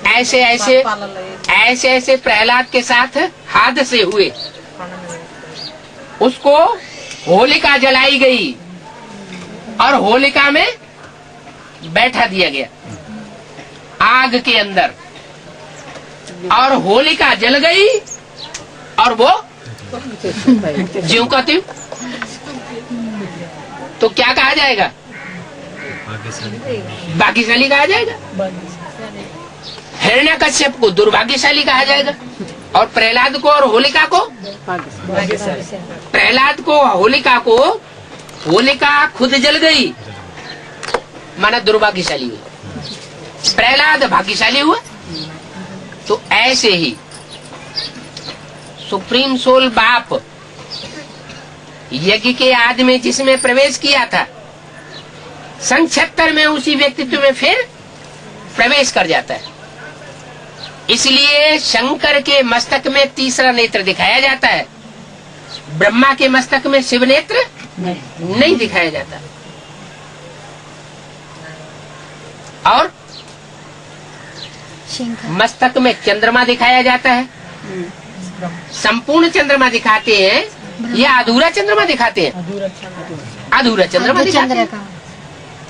ऐसे ऐसे प्रहलाद के साथ हादसे हुए। उसको होलिका जलाई गई और होलिका में बैठा दिया गया आग के अंदर, और होलिका जल गई और वो ज्यों का त्यों। तो क्या कहा जाएगा? भाग्यशाली कहा जाएगा। हिरण्यकश्यप को दुर्भाग्यशाली कहा जाएगा और प्रहलाद को और होलिका को, प्रहलाद को होलिका को, होलिका खुद जल गई माना दुर्भाग्यशाली हुआ, प्रहलाद भाग्यशाली हुआ। तो ऐसे ही सुप्रीम सोल बाप यज्ञ के आदि में जिसमें प्रवेश किया था, सन 76 में उसी व्यक्तित्व में फिर प्रवेश कर जाता है। इसलिए शंकर के मस्तक में तीसरा नेत्र दिखाया जाता है, ब्रह्मा के मस्तक में शिव नेत्र नहीं दिखाया जाता। और मस्तक में चंद्रमा दिखाया जाता है। संपूर्ण चंद्रमा दिखाते हैं या अधूरा चंद्रमा दिखाते हैं? अधूरा चंद्रमा दिखाते हैं।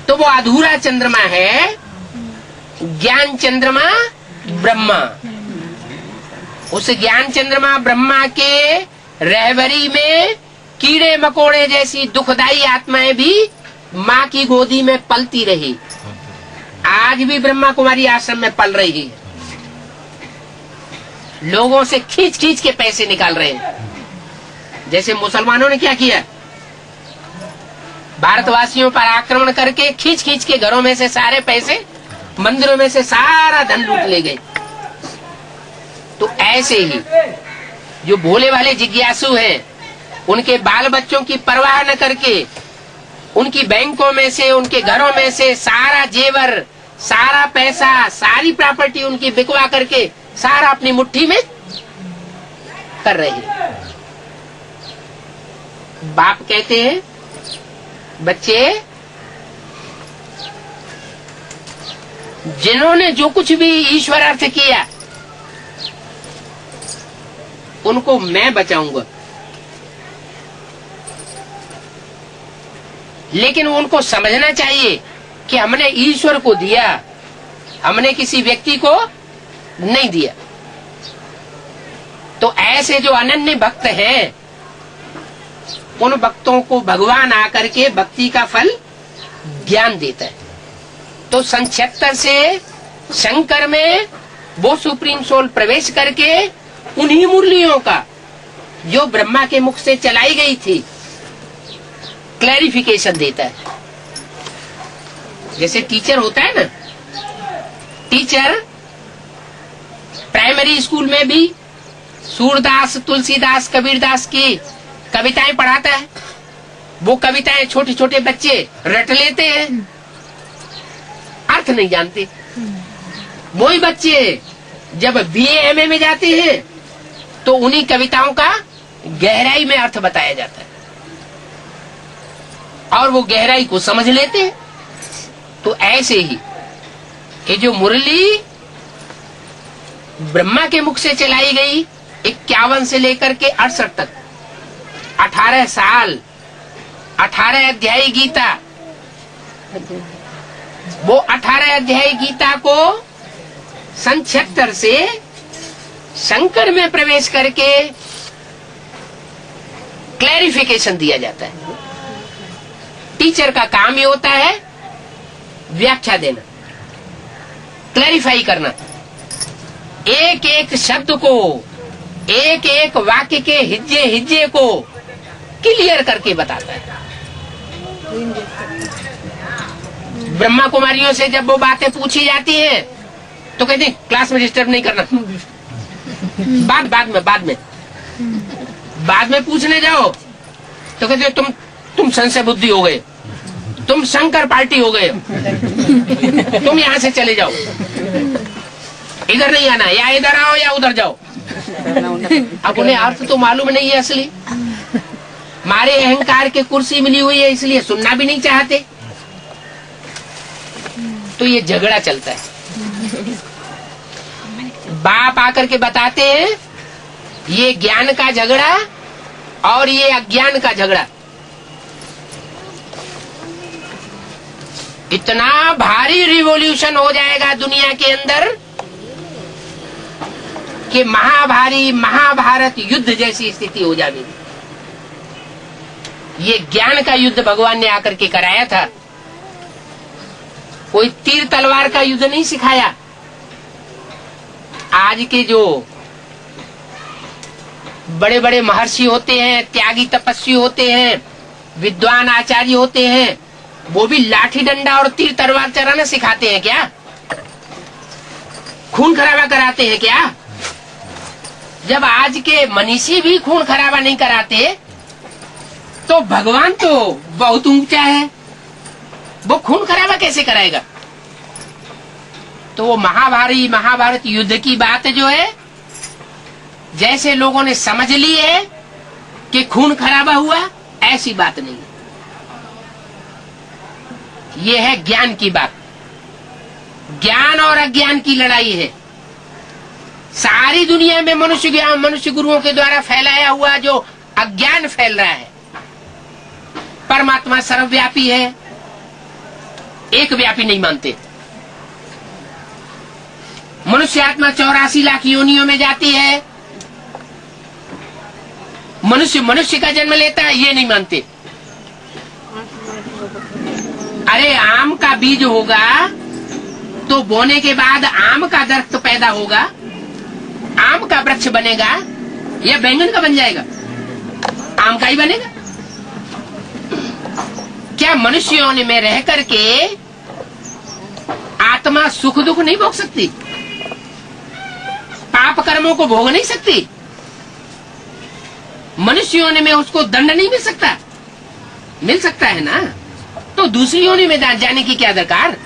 तो वो अधूरा चंद्रमा है ज्ञान चंद्रमा ब्रह्मा। उस ज्ञान चंद्रमा ब्रह्मा के रहबरी में कीड़े मकोड़े जैसी दुखदाई आत्माएं भी माँ की गोदी में पलती रही। आज भी ब्रह्मा कुमारी आश्रम में पल रही है, लोगों से खींच खींच के पैसे निकाल रहे हैं। जैसे मुसलमानों ने क्या किया, भारतवासियों पर आक्रमण करके खींच खींच के घरों में से सारे पैसे, मंदिरों में से सारा धन लूट ले गए। तो ऐसे ही जो भोले वाले जिज्ञासु हैं, उनके बाल बच्चों की परवाह न करके उनकी बैंकों में से, उनके घरों में से सारा जेवर, सारा पैसा, सारी प्रॉपर्टी उनकी बिकवा करके सारा अपनी मुट्ठी में कर रहे हैं। बाप कहते हैं बच्चे जिन्होंने जो कुछ भी ईश्वर अर्थ किया उनको मैं बचाऊंगा, लेकिन उनको समझना चाहिए कि हमने ईश्वर को दिया, हमने किसी व्यक्ति को नहीं दिया। तो ऐसे जो अनन्य भक्त हैं उन भक्तों को भगवान आकर के भक्ति का फल ज्ञान देता है। तो सन 76 से शंकर में वो सुप्रीम सोल प्रवेश करके उन्हीं मुरलियों का जो ब्रह्मा के मुख से चलाई गई थी क्लैरिफिकेशन देता है। जैसे टीचर होता है ना, टीचर प्राइमरी स्कूल में भी सूरदास, तुलसीदास, कबीरदास की कविताएं पढ़ाता है। वो कविताएं छोटे छोटे बच्चे रट लेते हैं, अर्थ नहीं जानते। वही बच्चे जब बीए एमए में जाते हैं तो उन्हीं कविताओं का गहराई में अर्थ बताया जाता है और वो गहराई को समझ लेते हैं। तो ऐसे ही ये जो मुरली ब्रह्मा के मुख से चलाई गई 51 से लेकर के 68 तक 18 साल, 18 अध्यायी गीता, वो 18 अध्यायी गीता को सन 76 से शंकर में प्रवेश करके क्लैरिफिकेशन दिया जाता है। टीचर का काम ये होता है व्याख्या देना, क्लैरिफाई करना, एक एक शब्द को, एक एक वाक्य के हिज्जे हिज्जे को क्लियर करके बताता है। ब्रह्मा कुमारियों से जब वो बातें पूछी जाती हैं तो कहते हैं क्लास में डिस्टर्ब नहीं करना, बाद में पूछने जाओ तो कहते तुम संशय बुद्धि हो गए, तुम शंकर पार्टी हो गए, तुम यहाँ से चले जाओ, इधर नहीं आना, या इधर आओ या उधर जाओ। अब उन्हें अर्थ तो मालूम नहीं है असली, हमारे अहंकार के कुर्सी मिली हुई है इसलिए सुनना भी नहीं चाहते। तो ये झगड़ा चलता है। बाप आकर के बताते हैं ये ज्ञान का झगड़ा और ये अज्ञान का झगड़ा इतना भारी रिवॉल्यूशन हो जाएगा दुनिया के अंदर कि महाभारत युद्ध जैसी स्थिति हो जाएगी। ये ज्ञान का युद्ध भगवान ने आकर के कराया था, कोई तीर तलवार का युद्ध नहीं सिखाया। आज के जो बड़े बड़े महर्षि होते हैं, त्यागी तपस्वी होते हैं, विद्वान आचार्य होते हैं, वो भी लाठी डंडा और तीर तलवार चलाना सिखाते हैं क्या? खून खराबा कराते हैं क्या? जब आज के मनीषी भी खून खराबा नहीं कराते तो भगवान तो बहुत ऊंचा है, वो खून खराबा कैसे कराएगा? तो वो महाभारत युद्ध की बात जो है, जैसे लोगों ने समझ ली है कि खून खराबा हुआ, ऐसी बात नहीं है। ये है ज्ञान की बात। ज्ञान और अज्ञान की लड़ाई है। सारी दुनिया में मनुष्य गुरुओं के द्वारा फैलाया हुआ जो अज्ञान फैल रहा है, परमात्मा सर्वव्यापी है, एक व्यापी नहीं मानते। मनुष्य आत्मा 84 लाख योनियों में जाती है, मनुष्य का जन्म लेता है, ये नहीं मानते। अरे आम का बीज होगा तो बोने के बाद आम का दरख्त पैदा होगा, आम का वृक्ष बनेगा या बैंगन का बन जाएगा? आम का ही बनेगा। क्या मनुष्यों में रह करके आत्मा सुख दुख नहीं भोग सकती? पाप कर्मों को भोग नहीं सकती? मनुष्यों में उसको दंड नहीं मिल सकता? मिल सकता है ना। तो दूसरी योनि में जाने की क्या दरकार?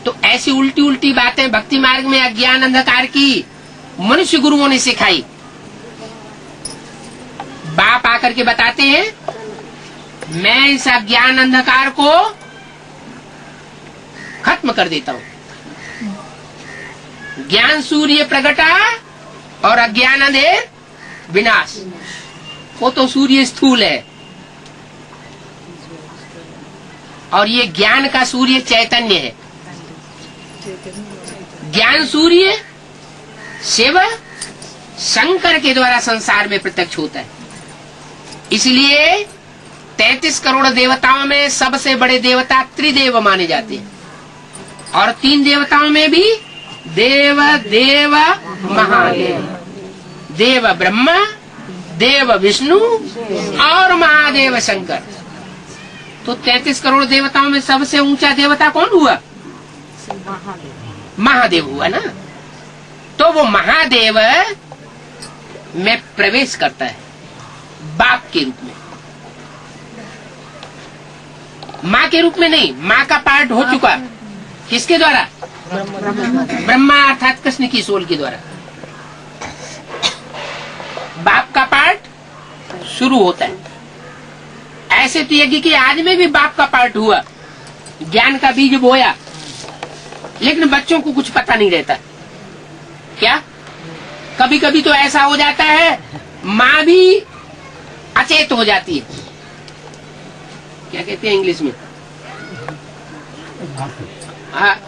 तो ऐसी उल्टी उल्टी बातें भक्ति मार्ग में अज्ञान अंधकार की मनुष्य गुरुओं ने सिखाई। बाप आकर के बताते हैं, मैं इस अज्ञान अंधकार को खत्म कर देता हूं। ज्ञान सूर्य प्रगटा और अज्ञान अंधेर विनाश। वो तो सूर्य स्थूल है और ये ज्ञान का सूर्य चैतन्य है। ज्ञान सूर्य शिव शंकर के द्वारा संसार में प्रत्यक्ष होता है। इसलिए 33 करोड़ देवताओं में सबसे बड़े देवता त्रिदेव माने जाते हैं और 3 देवताओं में भी देव देव महादेव। देव ब्रह्मा, देव विष्णु और महादेव शंकर। तो 33 करोड़ देवताओं में सबसे ऊंचा देवता कौन हुआ? महादेव हुआ ना। तो वो महादेव में प्रवेश करता है बाप के रूप में, माँ के रूप में नहीं। माँ का पार्ट हो चुका किसके द्वारा? ब्रह्मा अर्थात कृष्ण की सोल के द्वारा। बाप का पार्ट शुरू होता है। ऐसे तो यज्ञ के आज में भी बाप का पार्ट हुआ, ज्ञान का बीज बोया, लेकिन बच्चों को कुछ पता नहीं रहता। क्या कभी कभी तो ऐसा हो जाता है, माँ भी अचेत हो जाती है। क्या कहते हैं इंग्लिश में?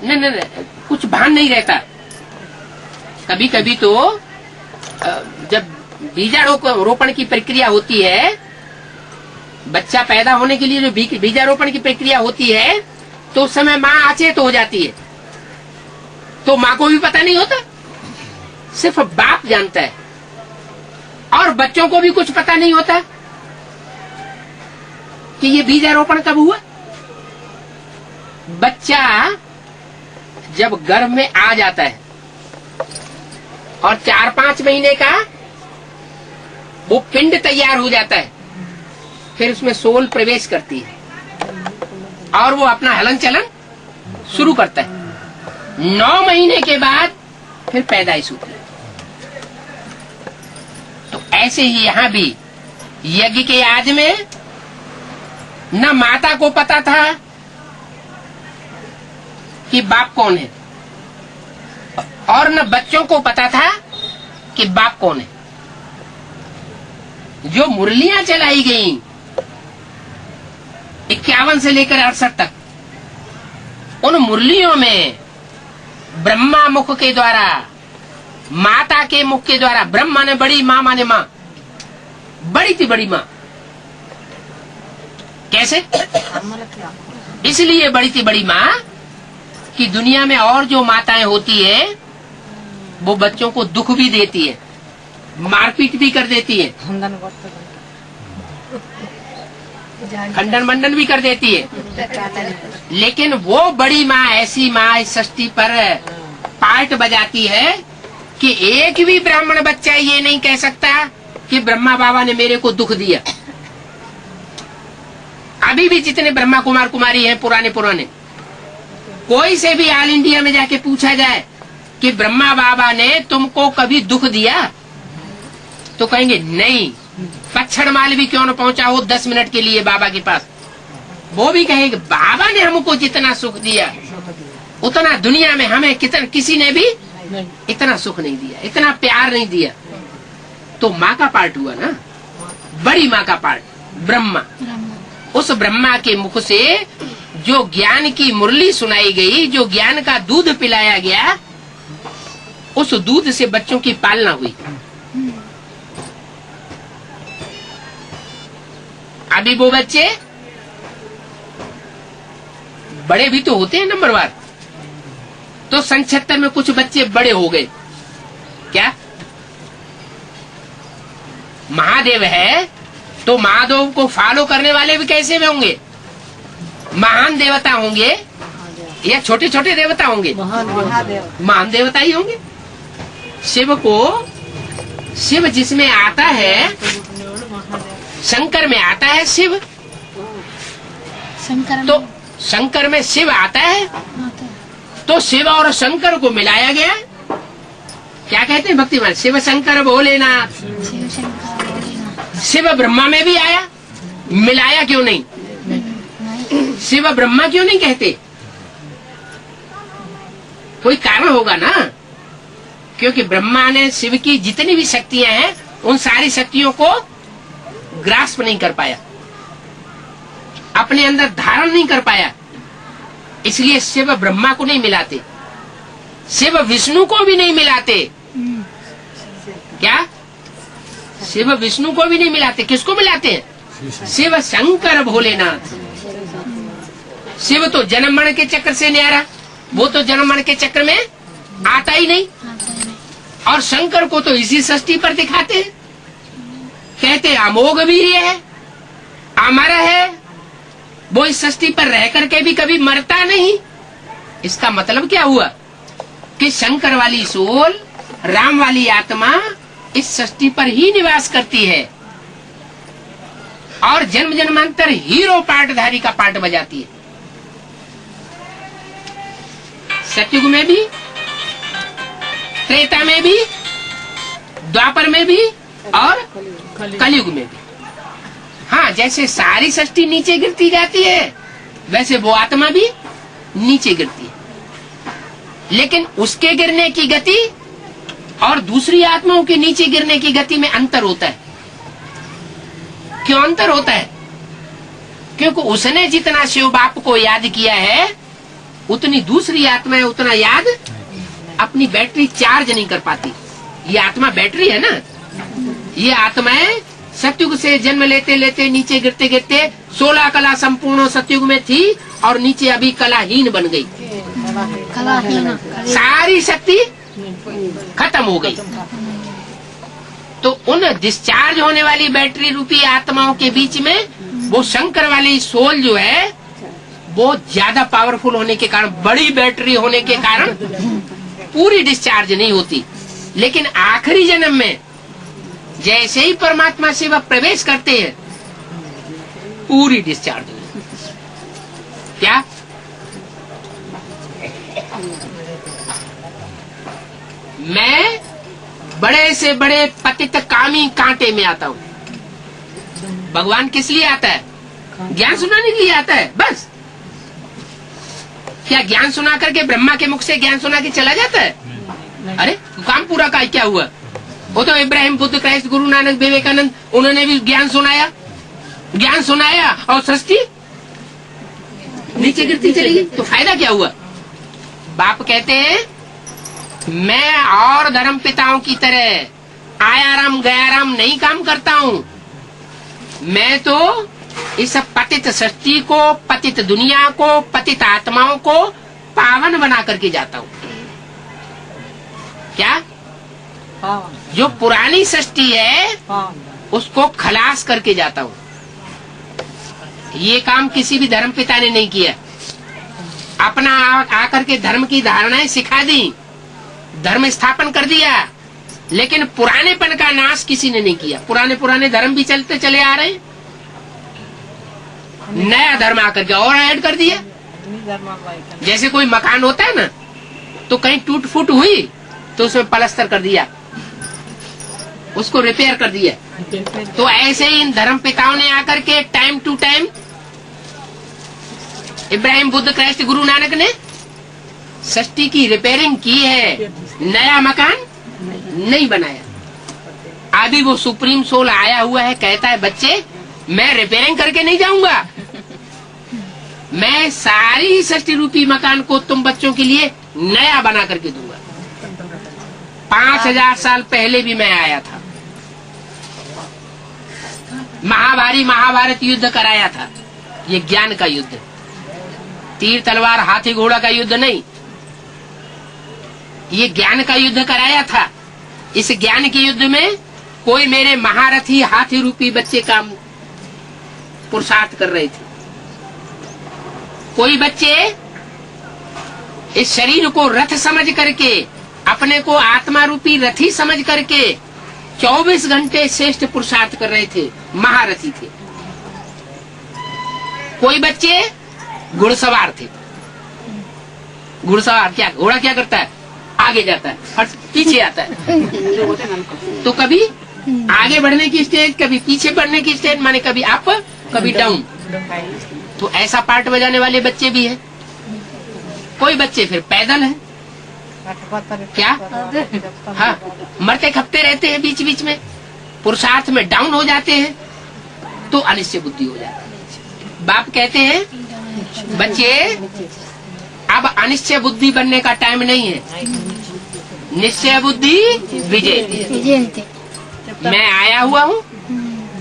नहीं, कुछ भान नहीं रहता। कभी कभी तो जब बीजारोपण की प्रक्रिया होती है, बच्चा पैदा होने के लिए जो बीजारोपण की प्रक्रिया होती है, तो उस समय माँ अचेत हो जाती है। तो माँ को भी पता नहीं होता, सिर्फ बाप जानता है। और बच्चों को भी कुछ पता नहीं होता कि ये बीजारोपण कब हुआ। बच्चा जब गर्भ में आ जाता है और 4-5 महीने का वो पिंड तैयार हो जाता है, फिर उसमें सोल प्रवेश करती है और वो अपना हलन चलन शुरू करता है। 9 महीने के बाद फिर पैदाइश होती है। तो ऐसे ही यहाँ भी यज्ञ के आज में न माता को पता था कि बाप कौन है और न बच्चों को पता था कि बाप कौन है। जो मुरलियां चलाई गई 51 से लेकर 68 तक, उन मुरलियों में ब्रह्मा मुख के द्वारा, माता के मुख के द्वारा, ब्रह्मा ने बड़ी, माँ माने माँ, बड़ी थी बड़ी माँ। कैसे? इसलिए बड़ी थी बड़ी माँ कि दुनिया में और जो माताएं होती है वो बच्चों को दुख भी देती है, मारपीट भी कर देती है, खंडन मंडन भी कर देती है। लेकिन वो बड़ी माँ, ऐसी माँ इस सृष्टि पर पार्ट बजाती है कि एक भी ब्राह्मण बच्चा ये नहीं कह सकता कि ब्रह्मा बाबा ने मेरे को दुख दिया। अभी भी जितने ब्रह्मा कुमार कुमारी हैं पुराने, कोई से भी ऑल इंडिया में जाके पूछा जाए कि ब्रह्मा बाबा ने तुमको कभी दुख दिया, तो कहेंगे नहीं। पच्छड़ माल भी क्यों न पहुंचा हो 10 मिनट के लिए बाबा के पास, वो भी कहेंगे बाबा ने हमको जितना सुख दिया उतना दुनिया में हमें किसी ने भी इतना सुख नहीं दिया, इतना प्यार नहीं दिया। तो माँ का पार्ट हुआ ना, बड़ी माँ का पार्ट ब्रह्मा। उस ब्रह्मा के मुख से जो ज्ञान की मुरली सुनाई गई, जो ज्ञान का दूध पिलाया गया, उस दूध से बच्चों की पालना हुई। अभी वो बच्चे बड़े भी तो होते हैं नंबरवार। तो 76 में कुछ बच्चे बड़े हो गए। क्या महादेव है तो महादेव को फॉलो करने वाले भी कैसे में होंगे? महान देवता होंगे या छोटे छोटे देवता होंगे? महान देवता ही होंगे। शिव जिसमें आता है, शंकर में आता है शिव, तो शंकर में शिव आता है, तो शिव और शंकर को मिलाया गया क्या कहते हैं भक्ति मार्ग? शिव शंकर भोलेनाथ। शिव ब्रह्मा में भी आया, मिलाया क्यों नहीं? शिव ब्रह्मा क्यों नहीं कहते? कोई कारण होगा ना, क्योंकि ब्रह्मा ने शिव की जितनी भी शक्तियां हैं उन सारी शक्तियों को ग्रास्प नहीं कर पाया, अपने अंदर धारण नहीं कर पाया, इसलिए शिव ब्रह्मा को नहीं मिलाते, शिव विष्णु को भी नहीं मिलाते। क्या? शिव विष्णु को भी नहीं मिलाते। किसको मिलाते हैं? शिव शंकर भोलेनाथ। शिव तो जन्म मरण के चक्र से न्यारा, वो तो जन्म मरण के चक्र में आता ही नहीं। और शंकर को तो इसी सृष्टि पर दिखाते हैं, कहते अमोघ वीर्य है, अमर है, वो इस सृष्टि पर रह करके भी कभी मरता नहीं। इसका मतलब क्या हुआ कि शंकर वाली सोल, राम वाली आत्मा इस सृष्टि पर ही निवास करती है और जन्म जन्मांतर हीरो पार्टधारी का पार्ट बजाती है। सतयुग में भी, त्रेता में भी, द्वापर में भी और कलयुग में भी। हाँ, जैसे सारी सृष्टि नीचे गिरती जाती है वैसे वो आत्मा भी नीचे गिरती है, लेकिन उसके गिरने की गति और दूसरी आत्माओं के नीचे गिरने की गति में अंतर होता है। क्यों अंतर होता है? क्योंकि उसने जितना शिव बाप को याद किया है उतनी दूसरी आत्माएं उतना याद अपनी बैटरी चार्ज नहीं कर पाती। ये आत्मा बैटरी है ना, ये आत्माएं सतयुग से जन्म लेते लेते नीचे गिरते गिरते 16 कला संपूर्ण सतयुग में थी और नीचे अभी कलाहीन बन गई, सारी शक्ति खत्म हो गई। तो उन डिस्चार्ज होने वाली बैटरी रूपी आत्माओं के बीच में वो शंकर वाली सोल जो है वो ज्यादा पावरफुल होने के कारण, बड़ी बैटरी होने के कारण पूरी डिस्चार्ज नहीं होती, लेकिन आखिरी जन्म में जैसे ही परमात्मा से वह प्रवेश करते हैं पूरी डिस्चार्ज हो जाती है। क्या? मैं बड़े से बड़े पतित कामी कांटे में आता हूँ। भगवान किस लिए आता है? ज्ञान सुनाने के लिए आता है बस। क्या ज्ञान सुना करके ब्रह्मा के मुख से ज्ञान सुना के चला जाता है? अरे काम पूरा का क्या हुआ? वो तो इब्राहिम, बुद्ध, क्राइस्ट, गुरु नानक, विवेकानंद, उन्होंने भी ज्ञान सुनाया और सृष्टि नीचे गिरती चली गई। तो फायदा क्या हुआ? बाप कहते हैं मैं और धर्म पिताओं की तरह आया राम गया राम नहीं काम करता हूँ। मैं तो इस पतित सृष्टि को, पतित दुनिया को, पतित आत्माओं को पावन बना करके जाता हूँ। क्या? जो पुरानी सृष्टि है उसको खलास करके जाता हूँ। ये काम किसी भी धर्म पिता ने नहीं किया। अपना आकर के धर्म की धारणाएं सिखा दी, धर्म स्थापन कर दिया, लेकिन पुरानेपन का नाश किसी ने नहीं किया। पुराने धर्म भी चलते चले आ रहे हैं, नया धर्म आकर के और ऐड कर दिया। जैसे कोई मकान होता है ना, तो कहीं टूट फूट हुई तो उसमें प्लास्टर कर दिया, उसको रिपेयर कर दिया। तो ऐसे ही इन धर्म पिताओं ने आकर के time to time, Ibrahim, Buddha, Christ, Guru Nanak ने सृष्टि की रिपेयरिंग की है, नया मकान नहीं बनाया। अभी वो सुप्रीम सोल आया हुआ है, कहता है बच्चे मैं रिपेयरिंग करके नहीं जाऊंगा, मैं सारी सृष्टि रूपी मकान को तुम बच्चों के लिए नया बना करके दूंगा। 5000 साल पहले भी मैं आया था, महाभारत युद्ध कराया था। ये ज्ञान का युद्ध, तीर तलवार हाथी घोड़ा का युद्ध नहीं, ये ज्ञान का युद्ध कराया था। इस ज्ञान के युद्ध में कोई मेरे महारथी हाथी रूपी बच्चे का पुरुषार्थ कर रहे थे। कोई बच्चे इस शरीर को रथ समझ करके, अपने को आत्मा रूपी रथी समझ करके 24 घंटे श्रेष्ठ पुरुषार्थ कर रहे थे, महारथी थे। कोई बच्चे घुड़सवार थे। घुड़सवार क्या, घोड़ा क्या करता है? आगे जाता है, फट पीछे आता है। तो कभी आगे बढ़ने की स्टेज, कभी पीछे बढ़ने की स्टेज, माने कभी अप कभी डाउन। तो ऐसा पार्ट बजाने वाले बच्चे भी हैं। कोई बच्चे फिर पैदल हैं, क्या हाँ, मरते खपते रहते हैं, बीच बीच में पुरुषार्थ में डाउन हो जाते हैं, तो अनिश्चय बुद्धि हो जाती है। बाप कहते हैं बच्चे अब अनिश्चय बुद्धि बनने का टाइम नहीं है, निश्चय बुद्धि विजय। मैं आया हुआ हूँ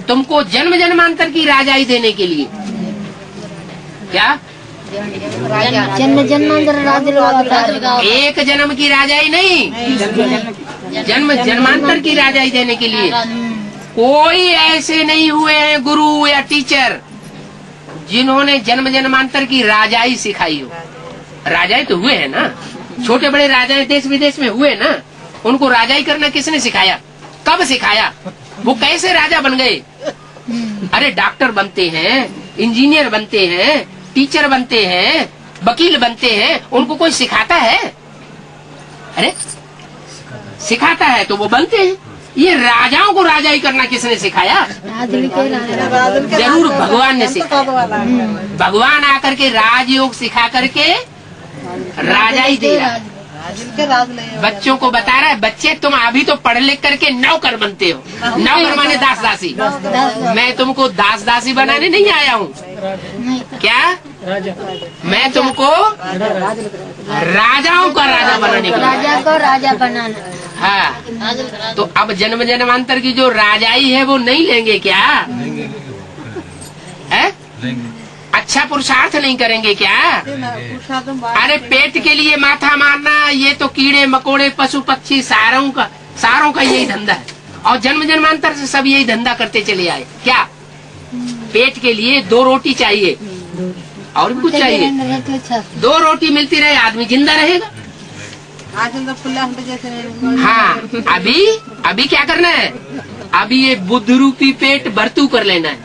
तुमको जन्म जन्मांतर की राजाई देने के लिए। क्या जन्म जन्मांतर एक जन्म की राजाई नहीं, जन्म जन्मांतर की राजाई देने के लिए। कोई ऐसे नहीं हुए हैं गुरु या टीचर जिन्होंने जन्म जन्मांतर की राजाई सिखाई हो। राजाई तो हुए हैं ना, छोटे बड़े राजाएं देश विदेश में हुए ना, उनको राजाई करना किसने सिखाया, कब सिखाया, वो कैसे राजा बन गए? अरे डॉक्टर बनते हैं, इंजीनियर बनते हैं, टीचर बनते हैं, वकील बनते हैं, उनको कोई सिखाता है? अरे सिखाता है तो वो बनते हैं। ये राजाओं को राजाई करना किसने सिखाया? जरूर भगवान ने सिखाया। भगवान आकर के राजयोग सिखा करके राजाई दे रहा है, बच्चों को बता रहा है, बच्चे तुम अभी तो पढ़ लिख करके नौकर बनते हो। नौकर माने दास दासी। मैं तुमको दास दासी बनाने नहीं आया हूँ, क्या मैं तुमको राजाओं का राजा बनाने का, राजा को राजा बनाना। हाँ, तो अब जन्म जन्मांतर की जो राजाई है वो नहीं लेंगे क्या? है? अच्छा पुरुषार्थ नहीं करेंगे क्या? अरे पेट के लिए माथा मारना, ये तो कीड़े मकोड़े पशु पक्षी सारों का यही धंधा है, और जन्म जन्मांतर से सब यही धंधा करते चले आए। क्या पेट के लिए 2 रोटी चाहिए और भी कुछ चाहिए? 2 रोटी मिलती रहे आदमी जिंदा रहेगा। हाँ, अभी क्या करना है? अभी ये बुद्ध रूपी पेट भरतू कर लेना है।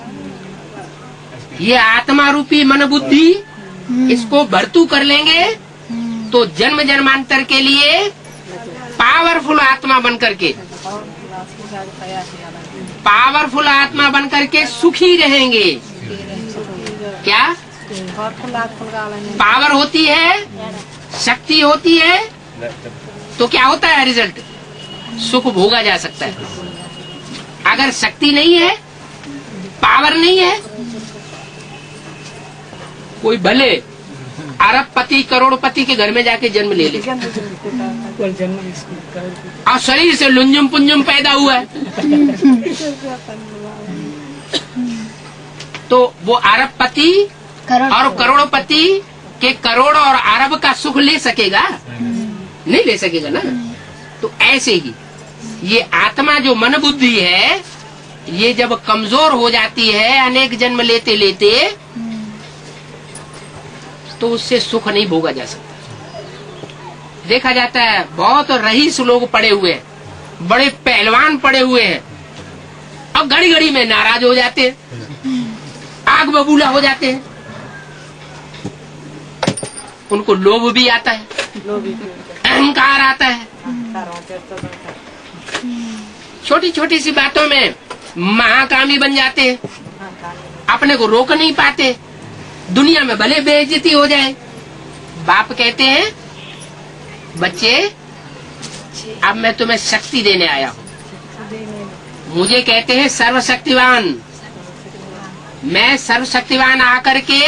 ये आत्मा रूपी मन बुद्धि, इसको भरतू कर लेंगे तो जन्म जन्मांतर के लिए पावरफुल आत्मा बनकर के, पावरफुल आत्मा बनकर के सुखी रहेंगे। क्या पावर होती है, शक्ति होती है, तो क्या होता है रिजल्ट? सुख भोगा जा सकता है। अगर शक्ति नहीं है, पावर नहीं है, कोई भले अरबपति करोड़पति के घर में जाके जन्म ले ले और शरीर से लुंजुम पुंजुम पैदा हुआ है, तो वो अरबपति और करोड़पति के करोड़ और अरब का सुख ले सकेगा? नहीं ले सकेगा ना। तो ऐसे ही ये आत्मा जो मन बुद्धि है, ये जब कमजोर हो जाती है अनेक जन्म लेते लेते, तो उससे सुख नहीं भोगा जा सकता। देखा जाता है बहुत रईस लोग पड़े हुए हैं, बड़े पहलवान पड़े हुए हैं, अब घड़ी घड़ी में नाराज हो जाते हैं, आग बबूला हो जाते हैं, उनको लोभ भी आता है, अहंकार आता है, छोटी छोटी सी बातों में महाकामी बन जाते हैं, अपने को रोक नहीं पाते, दुनिया में भले बेइज्जती हो जाए। बाप कहते हैं बच्चे अब मैं तुम्हें शक्ति देने आया हूँ। मुझे कहते हैं सर्वशक्तिवान। मैं सर्वशक्तिवान आकर के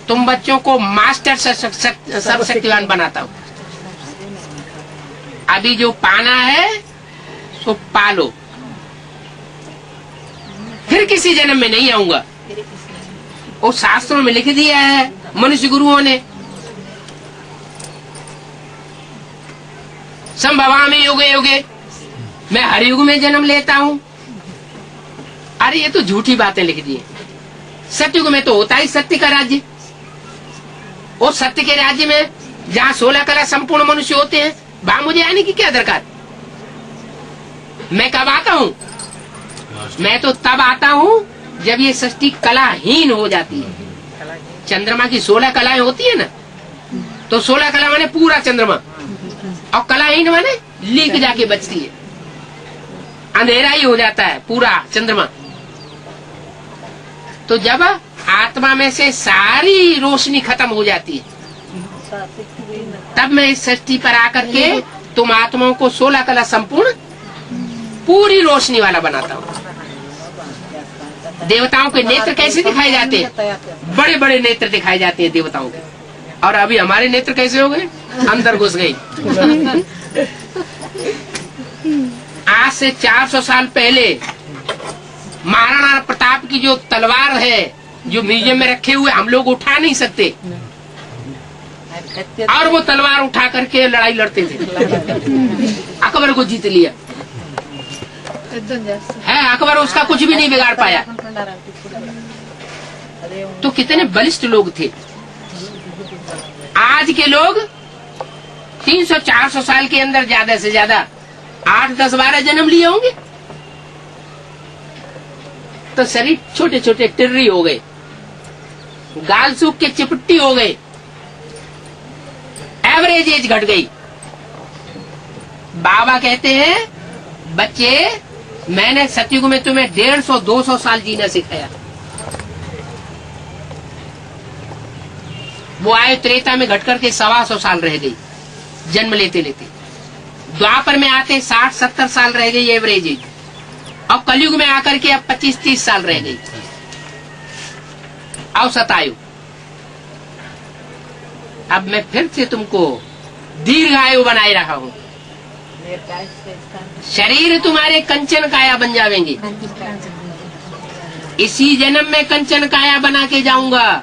तुम बच्चों को मास्टर सर्वशक्तिवान बनाता हूँ। अभी जो पाना है सो पालो, फिर किसी जन्म में नहीं आऊंगा। वो शास्त्रों में लिख दिया है मनुष्य गुरुओं ने, संभवामि युगे युगे, मैं हर युग में जन्म लेता हूँ। अरे ये तो झूठी बातें लिख दी है। सतयुग में तो होता ही सत्य का राज्य। और सत्य के राज्य में जहाँ 16 कला संपूर्ण मनुष्य होते हैं, वहां मुझे आने की क्या दरकार? मैं कब आता हूँ? मैं तो तब आता हूँ जब ये सृष्टि कलाहीन हो जाती है। चंद्रमा की 16 कलाएं होती है ना, तो 16 कला माने पूरा चंद्रमा, और कलाहीन माने लीक जाके बचती है, अंधेरा ही हो जाता है पूरा चंद्रमा। तो जब आत्मा में से सारी रोशनी खत्म हो जाती है, तब मैं इस सृष्टि पर आकर के तुम आत्माओं को 16 कला संपूर्ण पूरी रोशनी वाला बनाता हूँ। देवताओं के नेत्र कैसे दिखाए जाते हैं? बड़े बड़े नेत्र दिखाए जाते हैं देवताओं के। और अभी हमारे नेत्र कैसे हो गए? अंदर घुस गई। आज से 400 साल पहले महाराणा प्रताप की जो तलवार है, जो म्यूजियम में रखे हुए, हम लोग उठा नहीं सकते, और वो तलवार उठा करके लड़ाई लड़ते थे। अकबर को जीत लिया है, अकबर उसका कुछ भी नहीं बिगाड़ पाया। तो कितने बलिष्ठ लोग थे। आज के लोग 300-400 साल के अंदर ज्यादा से ज्यादा 8-10-12 जन्म लिए होंगे, तो शरीर छोटे छोटे टिर्री हो गए, गाल सूख के चिपट्टी हो गए, एवरेज एज घट गई। बाबा कहते हैं, बच्चे मैंने सतयुग में तुम्हें 150-200 साल जीना सिखाया। वो आए त्रेता में घट करके 125 साल रह गई जन्म लेते लेते। द्वापर में आते 60-70 साल रह गई एवरेज एज, और कलयुग में आकर के अब 25-30 साल रह गई औसत आयु। अब मैं फिर से तुमको दीर्घ आयु बनाए रहा हूँ। शरीर तुम्हारे कंचन काया बन जावेंगे। इसी जन्म में कंचन काया बना के जाऊंगा।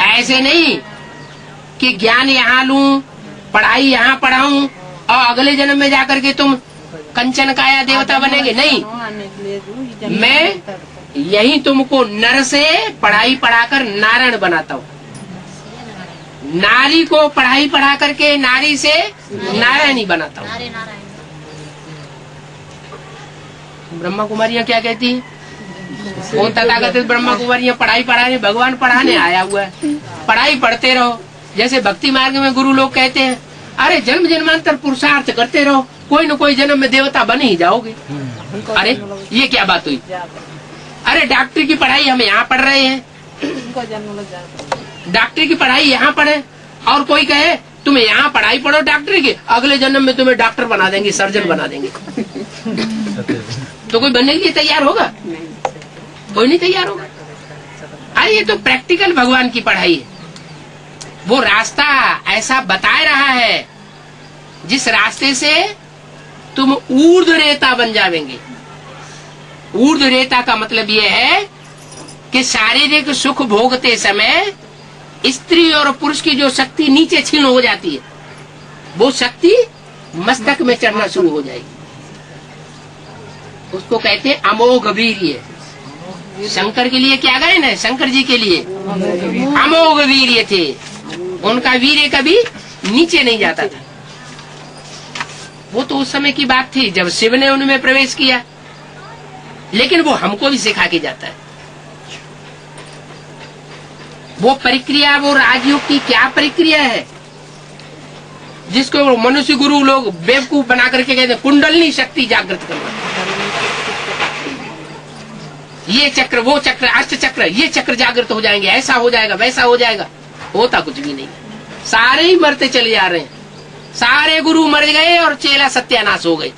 ऐसे नहीं कि ज्ञान यहाँ लूं, पढ़ाई यहाँ पढ़ाऊं और अगले जन्म में जाकर के तुम कंचन काया देवता बनेंगे। नहीं, मैं यही तुमको नर से पढ़ाई पढ़ाकर नारायण बनाता हूँ। नारी को पढ़ाई पढ़ा करके नारी से नारायणी बनाता हूँ। ब्रह्मा कुमारियाँ क्या कहती है? वो तथाकथित ब्रह्मा कुमारियाँ पढ़ाई पढ़ाने, भगवान पढ़ाने आया हुआ है। पढ़ाई पढ़ते रहो। जैसे भक्ति मार्ग में गुरु लोग कहते हैं, अरे जन्म जन्मांतर पुरुषार्थ करते रहो, कोई न कोई जन्म में देवता बन ही जाओगे। अरे ये क्या बात हुई? अरे डॉक्टर की पढ़ाई हम यहाँ पढ़ रहे हैं, डॉक्टर की पढ़ाई यहाँ पढ़े, और कोई कहे तुम यहाँ पढ़ाई पढ़ो डॉक्टर की, अगले जन्म में तुम्हें डॉक्टर बना देंगे, सर्जन बना देंगे। तो कोई बनने के लिए तैयार होगा? कोई नहीं तैयार होगा। अरे ये तो प्रैक्टिकल भगवान की पढ़ाई है। वो रास्ता ऐसा बता रहा है जिस रास्ते से तुम ऊर्ध्व रेता बन जावेंगे। ऊर्ध्व रेता का मतलब ये है कि शारीरिक सुख भोगते समय स्त्री और पुरुष की जो शक्ति नीचे छीन हो जाती है, वो शक्ति मस्तक में चढ़ना शुरू हो जाएगी। उसको कहते हैं अमोघ वीर्य। शंकर के लिए क्या गायन है? शंकर जी के लिए अमोघ वीर्य थे। उनका वीर्य कभी नीचे नहीं जाता था। वो तो उस समय की बात थी जब शिव ने उनमें प्रवेश किया, लेकिन वो हमको भी सिखा के जाता है। वो प्रक्रिया, वो राजयोग की क्या प्रक्रिया है जिसको मनुष्य गुरु लोग बेवकूफ बना करके कहते हैं कुंडलनी शक्ति जागृत करना। ये चक्र, वो चक्र, अष्ट चक्र, ये चक्र जागृत हो जाएंगे, ऐसा हो जाएगा, वैसा हो जाएगा। होता कुछ भी नहीं। सारे ही मरते चले जा रहे हैं। सारे गुरु मर गए और चेला सत्यानाश हो गए।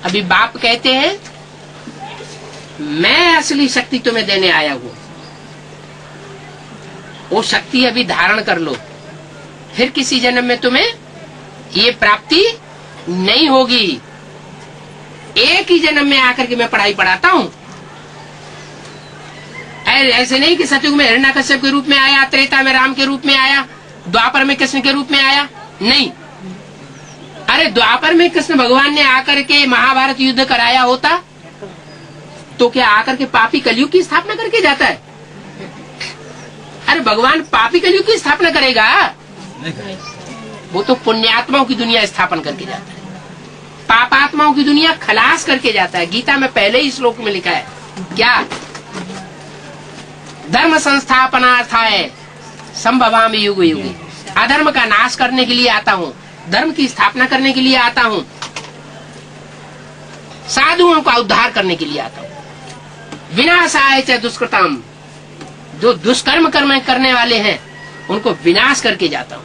अभी बाप कहते हैं मैं असली शक्ति तुम्हें देने आया हूं, वो शक्ति अभी धारण कर लो, फिर किसी जन्म में तुम्हें ये प्राप्ति नहीं होगी। एक ही जन्म में आकर के मैं पढ़ाई पढ़ाता हूं। ऐसे नहीं कि सतयुग में हिरण्यकश्यप के रूप में आया, त्रेता में राम के रूप में आया, द्वापर में कृष्ण के रूप में आया। नहीं, अरे द्वापर में कृष्ण भगवान ने आकर के महाभारत युद्ध कराया होता तो क्या आकर के पापी कलयुग की स्थापना करके जाता है? अरे भगवान पापी कलयुग की स्थापना करेगा? वो तो पुण्यात्माओं की दुनिया स्थापन करके जाता है, पापात्माओं की दुनिया खलास करके जाता है। गीता में पहले ही श्लोक में लिखा है क्या? धर्म संस्थापनार्थाय संभवामि युग युगे। अधर्म का नाश करने के लिए आता हूँ, धर्म की स्थापना करने के लिए आता हूँ, साधुओं का उद्धार करने के लिए आता हूँ। विनाशाय च दुष्कृतम, जो दुष्कर्म करने वाले हैं उनको विनाश करके जाता हूँ।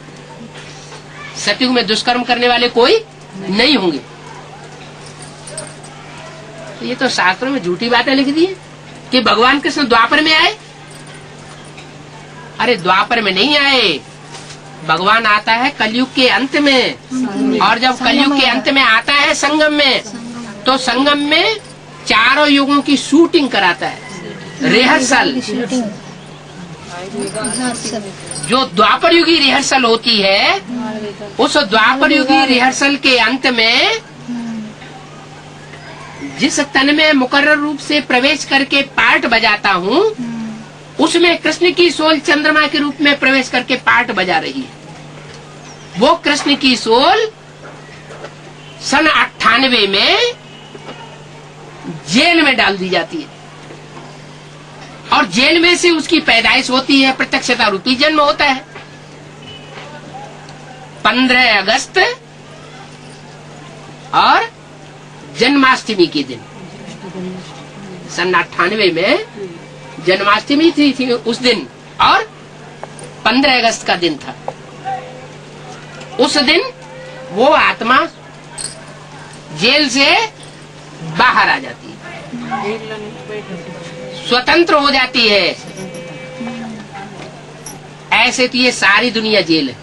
सतयुग में दुष्कर्म करने वाले कोई नहीं होंगे। तो ये तो शास्त्रों में झूठी बातें लिख दी है कि भगवान कृष्ण द्वापर में आए। अरे द्वापर में नहीं आए, भगवान आता है कलयुग के अंत में, और जब कलयुग के अंत में आता है संगम में, तो संगम में चारों युगों की शूटिंग कराता है, रिहर्सल। जो द्वापर युगी रिहर्सल होती है, उस द्वापर युगी रिहर्सल के अंत में जिस तन में मुकर्रर रूप से प्रवेश करके पार्ट बजाता हूँ, उसमें कृष्ण की सोल चंद्रमा के रूप में प्रवेश करके पार्ट बजा रही है। वो कृष्ण की सोल सन 98 में जेल में डाल दी जाती है, और जेल में से उसकी पैदाइश होती है, प्रत्यक्षता रूपी जन्म होता है। 15 अगस्त और जन्माष्टमी के दिन, सन 98 में जन्माष्टमी थी उस दिन, और 15 अगस्त का दिन था। उस दिन वो आत्मा जेल से बाहर आ जाती है, स्वतंत्र हो जाती है। ऐसे तो ये सारी दुनिया जेल है,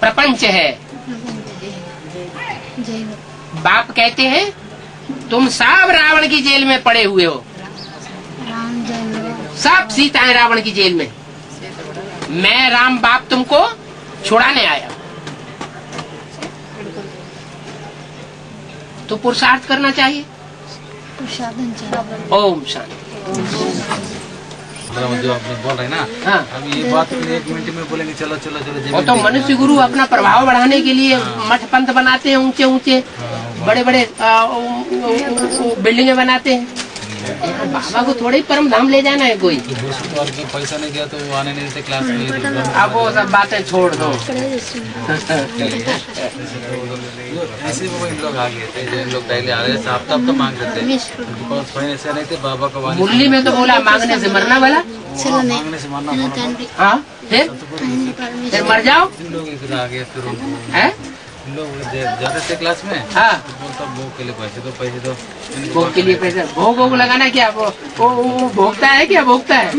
प्रपंच है। बाप कहते हैं तुम सब रावण की जेल में पड़े हुए हो, सब सीता है रावण की जेल में। मैं राम बाप तुमको छुड़ाने आया। तो पुरुषार्थ करना चाहिए। ओम शांति। जो आपने बोल रहे हैं ना, हाँ, अब ये बात 1 मिनट में बोलेंगे चलो चलो चलो। वो तो मनुष्य गुरु अपना प्रभाव बढ़ाने के लिए मठ पंथ बनाते हैं, ऊंचे ऊंचे बड़े बड़े बिल्डिंगें बनाते हैं। बाबा को थोड़े ही परम धाम ले जाना है कोई। और जो पैसा नहीं दिया तो वो आने नहीं देते क्लास में। अब वो सब बातें छोड़ दो। ऐसे वो इन लोग आ गए थे, जो इन लोग पहले आ रहे थे हफ्ता हफ्ता मांग रहे थे, ऐसे नहीं थे बाबा का। मुरली में तो बोला मांगने से मरना वाला, मांगने से मरना। हाँ, फिर मर जाओ। इन लोग इधर आ गए, फिर है इन लोग जाते थे क्लास में। हाँ, बोलता भोग के लिए पैसे दो। भोग के लिए पैसे, भोग लगाना क्या, वो भोगता है क्या भोगता है।